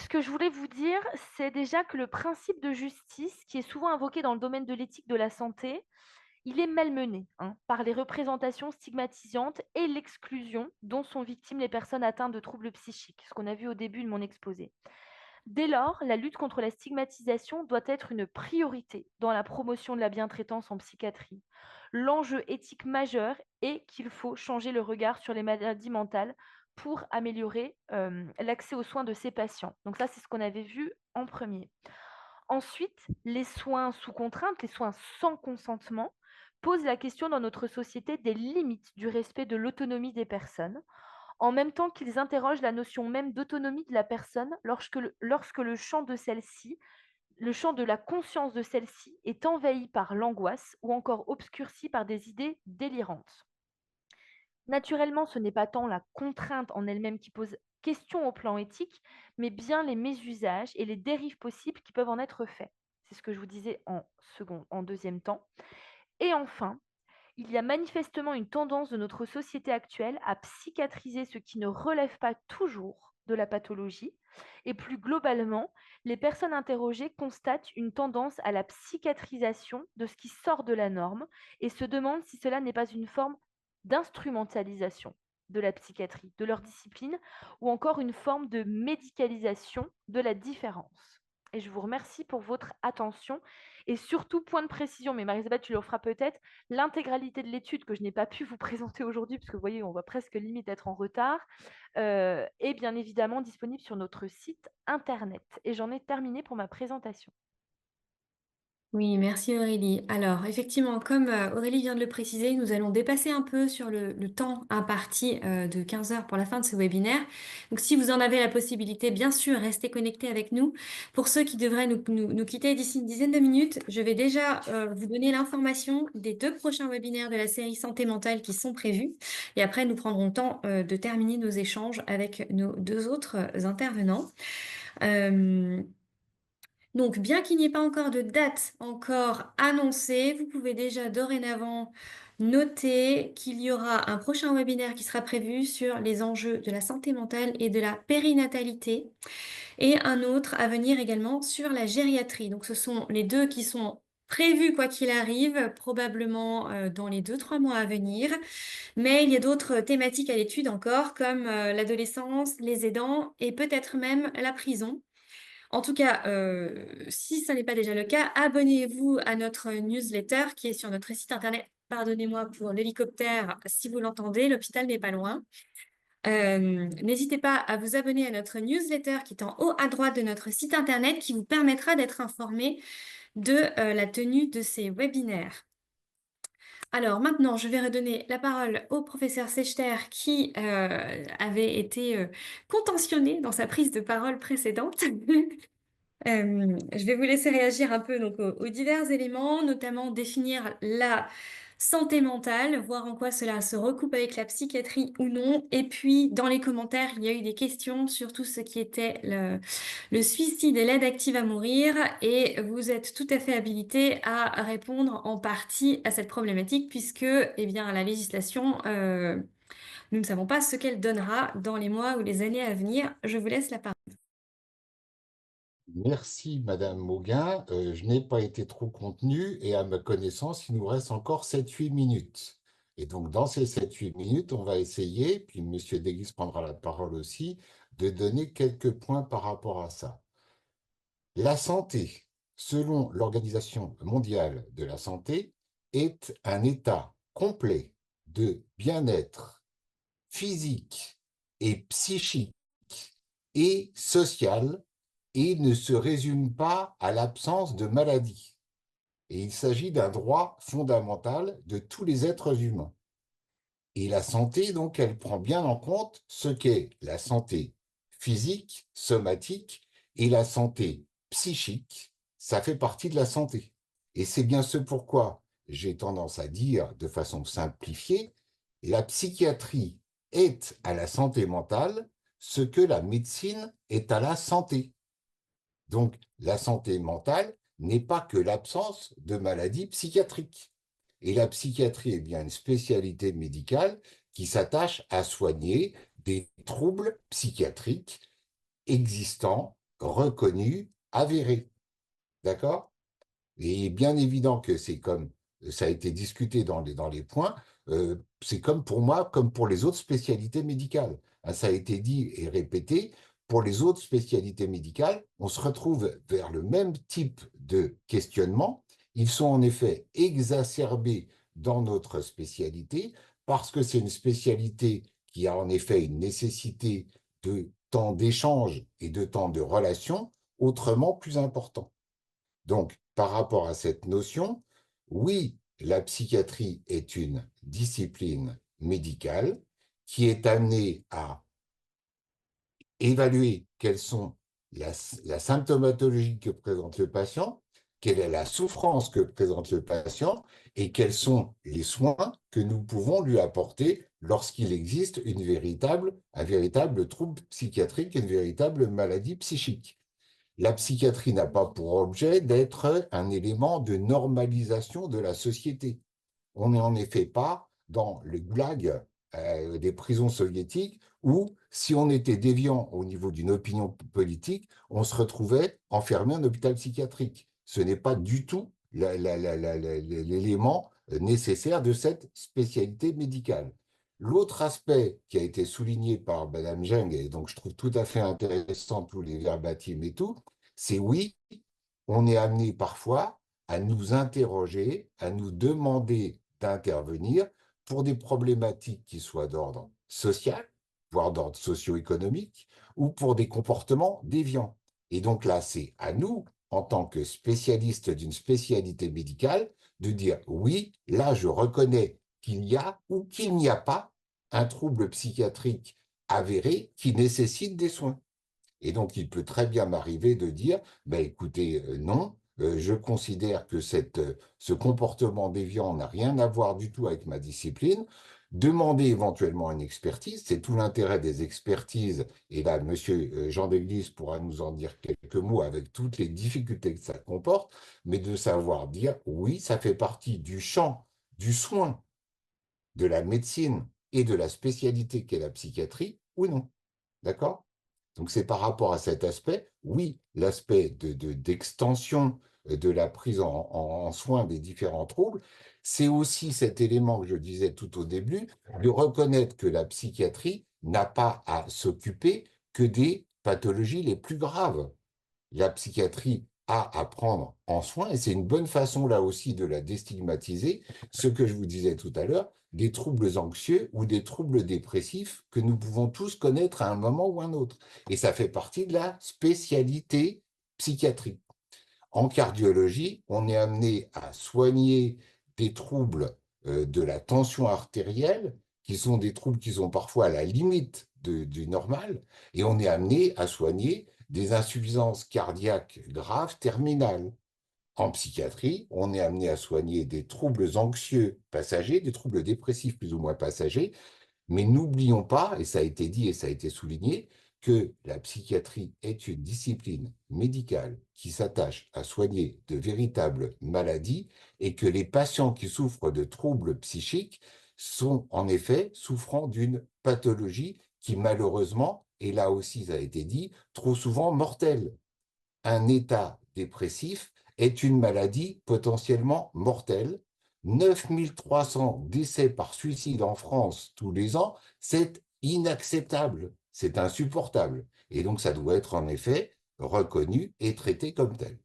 que je voulais vous dire, c'est déjà que le principe de justice, qui est souvent invoqué dans le domaine de l'éthique de la santé, il est malmené par les représentations stigmatisantes et l'exclusion dont sont victimes les personnes atteintes de troubles psychiques, ce qu'on a vu au début de mon exposé. Dès lors, la lutte contre la stigmatisation doit être une priorité dans la promotion de la bientraitance en psychiatrie. L'enjeu éthique majeur est qu'il faut changer le regard sur les maladies mentales pour améliorer l'accès aux soins de ces patients. Donc ça, c'est ce qu'on avait vu en premier. Ensuite, les soins sous contrainte, les soins sans consentement, posent la question dans notre société des limites du respect de l'autonomie des personnes, en même temps qu'ils interrogent la notion même d'autonomie de la personne lorsque le champ de celle-ci, le champ de la conscience de celle-ci est envahi par l'angoisse ou encore obscurci par des idées délirantes. Naturellement, ce n'est pas tant la contrainte en elle-même qui pose question au plan éthique, mais bien les mésusages et les dérives possibles qui peuvent en être faits. C'est ce que je vous disais en deuxième temps. Et enfin, il y a manifestement une tendance de notre société actuelle à psychiatriser ce qui ne relève pas toujours de la pathologie. Et plus globalement, les personnes interrogées constatent une tendance à la psychiatrisation de ce qui sort de la norme et se demandent si cela n'est pas une forme d'instrumentalisation de la psychiatrie, de leur discipline, ou encore une forme de médicalisation de la différence. Et je vous remercie pour votre attention. Et surtout, point de précision, mais Marie-Elisabeth, tu le feras peut-être, l'intégralité de l'étude que je n'ai pas pu vous présenter aujourd'hui, parce que vous voyez, on va presque limite être en retard, est bien évidemment disponible sur notre site internet. Et j'en ai terminé pour ma présentation.
Oui, merci Aurélie. Alors, effectivement, comme Aurélie vient de le préciser, nous allons dépasser un peu sur le temps imparti de 15 heures pour la fin de ce webinaire. Donc, si vous en avez la possibilité, bien sûr, restez connectés avec nous. Pour ceux qui devraient nous quitter d'ici une dizaine de minutes, je vais déjà vous donner l'information des 2 prochains webinaires de la série Santé mentale qui sont prévus. Et après, nous prendrons le temps de terminer nos échanges avec nos 2 autres intervenants. Donc, bien qu'il n'y ait pas encore de date encore annoncée, vous pouvez déjà dorénavant noter qu'il y aura un prochain webinaire qui sera prévu sur les enjeux de la santé mentale et de la périnatalité et un autre à venir également sur la gériatrie. Donc, ce sont les 2 qui sont prévus quoi qu'il arrive, probablement dans les 2-3 mois à venir. Mais il y a d'autres thématiques à l'étude encore comme l'adolescence, les aidants et peut-être même la prison. En tout cas, si ce n'est pas déjà le cas, abonnez-vous à notre newsletter qui est sur notre site internet. Pardonnez-moi pour l'hélicoptère, si vous l'entendez, l'hôpital n'est pas loin. N'hésitez pas à vous abonner à notre newsletter qui est en haut à droite de notre site internet qui vous permettra d'être informé de la tenue de ces webinaires. Alors maintenant, je vais redonner la parole au professeur Sechter qui avait été contentionné dans sa prise de parole précédente. Je vais vous laisser réagir un peu donc, aux divers éléments, notamment définir la santé mentale, voir en quoi cela se recoupe avec la psychiatrie ou non. Et puis, dans les commentaires, il y a eu des questions sur tout ce qui était le suicide et l'aide active à mourir. Et vous êtes tout à fait habilité à répondre en partie à cette problématique puisque, eh bien, la législation, nous ne savons pas ce qu'elle donnera dans les mois ou les années à venir. Je vous laisse la parole.
Merci, Madame Mauguin. Je n'ai pas été trop contenu et à ma connaissance, il nous reste encore 7-8 minutes. Et donc, dans ces 7-8 minutes, on va essayer, puis Monsieur Deguis prendra la parole aussi, de donner quelques points par rapport à ça. La santé, selon l'Organisation mondiale de la santé, est un état complet de bien-être physique et psychique et social et ne se résume pas à l'absence de maladie. Et il s'agit d'un droit fondamental de tous les êtres humains. Et la santé, donc, elle prend bien en compte ce qu'est la santé physique, somatique, et la santé psychique, ça fait partie de la santé. Et c'est bien ce pourquoi j'ai tendance à dire, de façon simplifiée, la psychiatrie est à la santé mentale ce que la médecine est à la santé. Donc, la santé mentale n'est pas que l'absence de maladies psychiatriques. Et la psychiatrie est bien une spécialité médicale qui s'attache à soigner des troubles psychiatriques existants, reconnus, avérés. D'accord? Et il est bien évident que c'est comme ça a été discuté dans les points, c'est comme pour moi, comme pour les autres spécialités médicales. Ça a été dit et répété, pour les autres spécialités médicales, on se retrouve vers le même type de questionnement. Ils sont en effet exacerbés dans notre spécialité parce que c'est une spécialité qui a en effet une nécessité de temps d'échange et de temps de relation autrement plus important. Donc, par rapport à cette notion, oui, la psychiatrie est une discipline médicale qui est amenée à évaluer quelles sont la symptomatologie que présente le patient, quelle est la souffrance que présente le patient et quels sont les soins que nous pouvons lui apporter lorsqu'il existe un véritable trouble psychiatrique, une véritable maladie psychique. La psychiatrie n'a pas pour objet d'être un élément de normalisation de la société. On n'est en effet pas dans le goulag des prisons soviétiques où, si on était déviant au niveau d'une opinion politique, on se retrouvait enfermé en hôpital psychiatrique. Ce n'est pas du tout l'élément nécessaire de cette spécialité médicale. L'autre aspect qui a été souligné par Mme Jeng, et donc je trouve tout à fait intéressant tous les verbatim et tout, c'est oui, on est amené parfois à nous interroger, à nous demander d'intervenir pour des problématiques qui soient d'ordre social, voire d'ordre socio-économique, ou pour des comportements déviants. Et donc là, c'est à nous, en tant que spécialistes d'une spécialité médicale, de dire oui, là, je reconnais qu'il y a ou qu'il n'y a pas un trouble psychiatrique avéré qui nécessite des soins. Et donc, il peut très bien m'arriver de dire, ben, écoutez, non, je considère que ce comportement déviant n'a rien à voir du tout avec ma discipline. Demander éventuellement une expertise, c'est tout l'intérêt des expertises. Et là, monsieur Jean d'Église pourra nous en dire quelques mots avec toutes les difficultés que ça comporte, mais de savoir dire, oui, ça fait partie du champ du soin, de la médecine et de la spécialité qu'est la psychiatrie, ou non. D'accord? Donc c'est par rapport à cet aspect, oui, l'aspect d'extension de la prise en soin des différents troubles, c'est aussi cet élément que je disais tout au début, de reconnaître que la psychiatrie n'a pas à s'occuper que des pathologies les plus graves. La psychiatrie a à prendre en soin, et c'est une bonne façon là aussi de la déstigmatiser, ce que je vous disais tout à l'heure, des troubles anxieux ou des troubles dépressifs que nous pouvons tous connaître à un moment ou un autre. Et ça fait partie de la spécialité psychiatrique. En cardiologie, on est amené à soigner des troubles de la tension artérielle, qui sont des troubles qui sont parfois à la limite du normal, et on est amené à soigner des insuffisances cardiaques graves terminales. En psychiatrie, on est amené à soigner des troubles anxieux passagers, des troubles dépressifs plus ou moins passagers, mais n'oublions pas, et ça a été dit et ça a été souligné, que la psychiatrie est une discipline médicale qui s'attache à soigner de véritables maladies et que les patients qui souffrent de troubles psychiques sont en effet souffrant d'une pathologie qui malheureusement, et là aussi ça a été dit, trop souvent mortelle. Un état dépressif est une maladie potentiellement mortelle. 9300 décès par suicide en France tous les ans, c'est inacceptable, c'est insupportable. Et donc, ça doit être en effet reconnu et traité comme tel.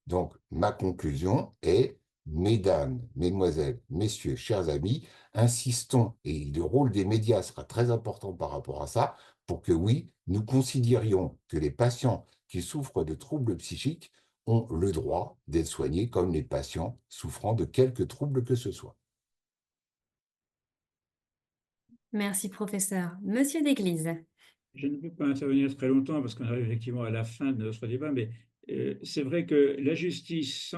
Donc, ma conclusion est, mesdames, mesdemoiselles, messieurs, chers amis, insistons, et le rôle des médias sera très important par rapport à ça, pour que oui, nous considérions que les patients qui souffrent de troubles psychiques ont le droit d'être soignés comme les patients souffrant de quelque trouble que ce soit.
Merci, professeur. Monsieur d'Église.
Je ne peux pas intervenir très longtemps parce qu'on arrive effectivement à la fin de notre débat, mais c'est vrai que la justice,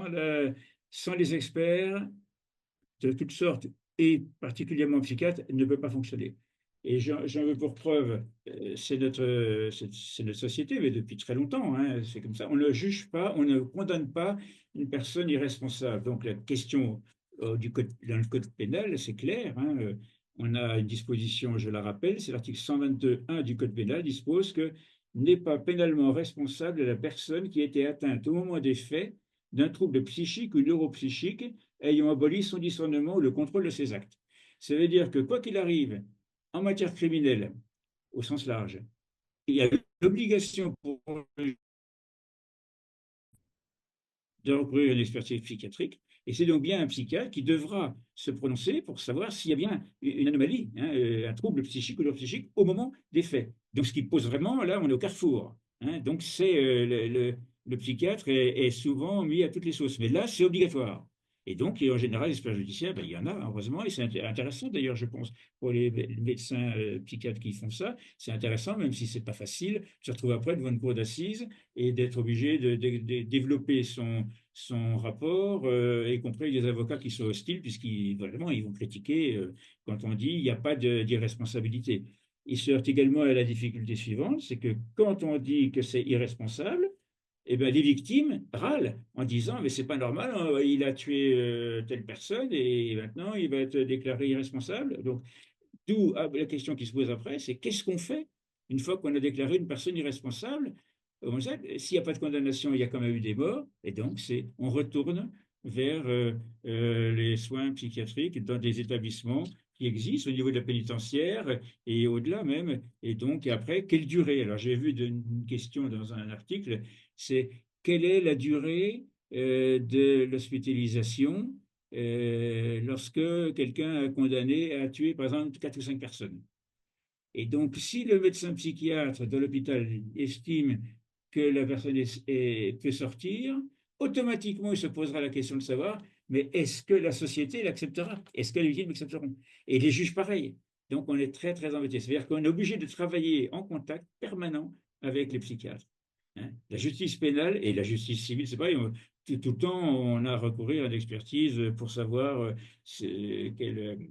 sans les experts de toutes sortes, et particulièrement psychiatres, ne peut pas fonctionner. Et j'en veux pour preuve, c'est notre société, mais depuis très longtemps, hein, c'est comme ça. On ne juge pas, on ne condamne pas une personne irresponsable. Donc la question dans le code pénal, c'est clair, hein, on a une disposition, je la rappelle, c'est l'article 122.1 du code pénal, dispose que n'est pas pénalement responsable la personne qui a été atteinte au moment des faits d'un trouble psychique ou neuropsychique ayant aboli son discernement ou le contrôle de ses actes. Ça veut dire que quoi qu'il arrive en matière criminelle, au sens large, il y a l'obligation pour de recourir à une expertise psychiatrique. Et c'est donc bien un psychiatre qui devra se prononcer pour savoir s'il y a bien une anomalie, hein, un trouble psychique ou neuropsychique au moment des faits. Donc, ce qui pose vraiment, là, on est au carrefour. Hein, donc, c'est le psychiatre est souvent mis à toutes les sauces. Mais là, c'est obligatoire. Et donc, et en général, l'expert judiciaire, ben, il y en a, heureusement, et c'est intéressant d'ailleurs, je pense, pour les médecins psychiatres qui font ça. C'est intéressant, même si c'est pas facile, de se retrouver après devant une cour d'assises et d'être obligé de développer son rapport, y compris des avocats qui sont hostiles, puisqu'ils vraiment, ils vont critiquer quand on dit il n'y a pas d'irresponsabilité. Il se heurte également à la difficulté suivante, c'est que quand on dit que c'est irresponsable, eh ben, les victimes râlent en disant mais c'est pas normal, hein, il a tué telle personne et maintenant il va être déclaré irresponsable. Donc, d'où la question qui se pose après, c'est qu'est-ce qu'on fait une fois qu'on a déclaré une personne irresponsable? S'il n'y a pas de condamnation, il y a quand même eu des morts, et donc on retourne vers les soins psychiatriques dans des établissements qui existent au niveau de la pénitentiaire et au-delà même. Et donc, après, quelle durée? Alors, j'ai vu une question dans un article, c'est quelle est la durée de l'hospitalisation lorsque quelqu'un a condamné à tuer, par exemple, 4 ou 5 personnes. Et donc, si le médecin psychiatre de l'hôpital estime que la personne peut sortir, automatiquement, il se posera la question de savoir, mais est-ce que la société l'acceptera? Est-ce que les victimes l'accepteront? Et les juges, pareil. Donc, on est très, très embêtés. C'est-à-dire qu'on est obligé de travailler en contact permanent avec les psychiatres. Hein. La justice pénale et la justice civile, c'est pareil. Tout le temps, on a recouru à l'expertise pour savoir quelle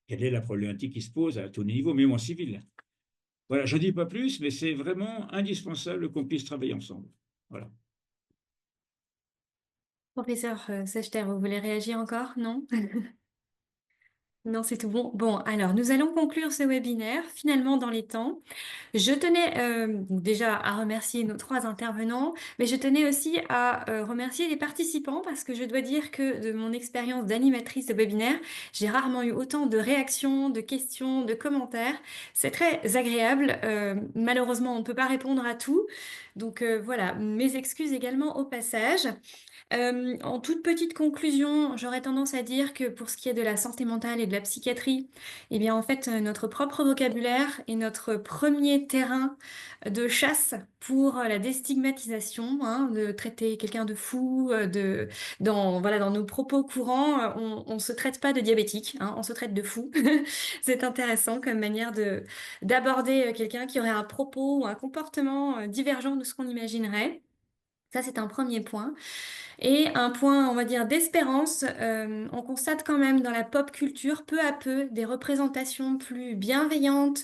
est la problématique qui se pose à tous les niveaux, même en civil. Voilà, je ne dis pas plus, mais c'est vraiment indispensable qu'on puisse travailler ensemble. Voilà.
Professeur Sechter, vous voulez réagir encore? Non? Non, c'est tout bon. Bon, alors nous allons conclure ce webinaire finalement dans les temps. Je tenais donc déjà à remercier nos 3 intervenants, mais je tenais aussi à remercier les participants parce que je dois dire que de mon expérience d'animatrice de webinaire, j'ai rarement eu autant de réactions, de questions, de commentaires. C'est très agréable. Malheureusement, on ne peut pas répondre à tout. Donc voilà, mes excuses également au passage. En toute petite conclusion, j'aurais tendance à dire que pour ce qui est de la santé mentale et de la psychiatrie, eh bien en fait notre propre vocabulaire est notre premier terrain de chasse pour la déstigmatisation, hein, de traiter quelqu'un de fou, voilà, dans nos propos courants, on se traite pas de diabétique, hein, on se traite de fou. C'est intéressant comme manière d'aborder quelqu'un qui aurait un propos ou un comportement divergent de ce qu'on imaginerait. Ça, c'est un premier point. Et un point, on va dire, d'espérance, on constate quand même dans la pop culture, peu à peu, des représentations plus bienveillantes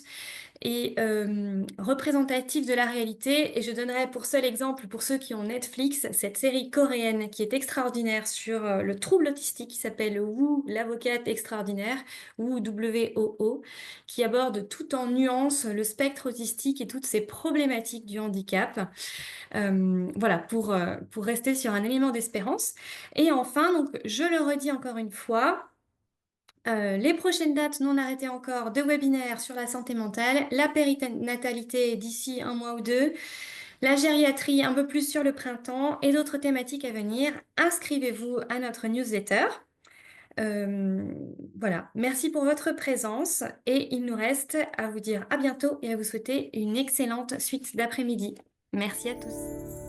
et représentatives de la réalité. Et je donnerai pour seul exemple, pour ceux qui ont Netflix, cette série coréenne qui est extraordinaire sur le trouble autistique qui s'appelle Woo, l'avocate extraordinaire, Woo, W-O-O, qui aborde tout en nuances le spectre autistique et toutes ces problématiques du handicap. Voilà, pour rester sur un élément d'espérance. Et enfin, donc, je le redis encore une fois, les prochaines dates non arrêtées encore de webinaires sur la santé mentale, la périnatalité d'ici un mois ou deux, la gériatrie un peu plus sur le printemps et d'autres thématiques à venir. Inscrivez-vous à notre newsletter. Voilà, merci pour votre présence et il nous reste à vous dire à bientôt et à vous souhaiter une excellente suite d'après-midi. Merci à tous.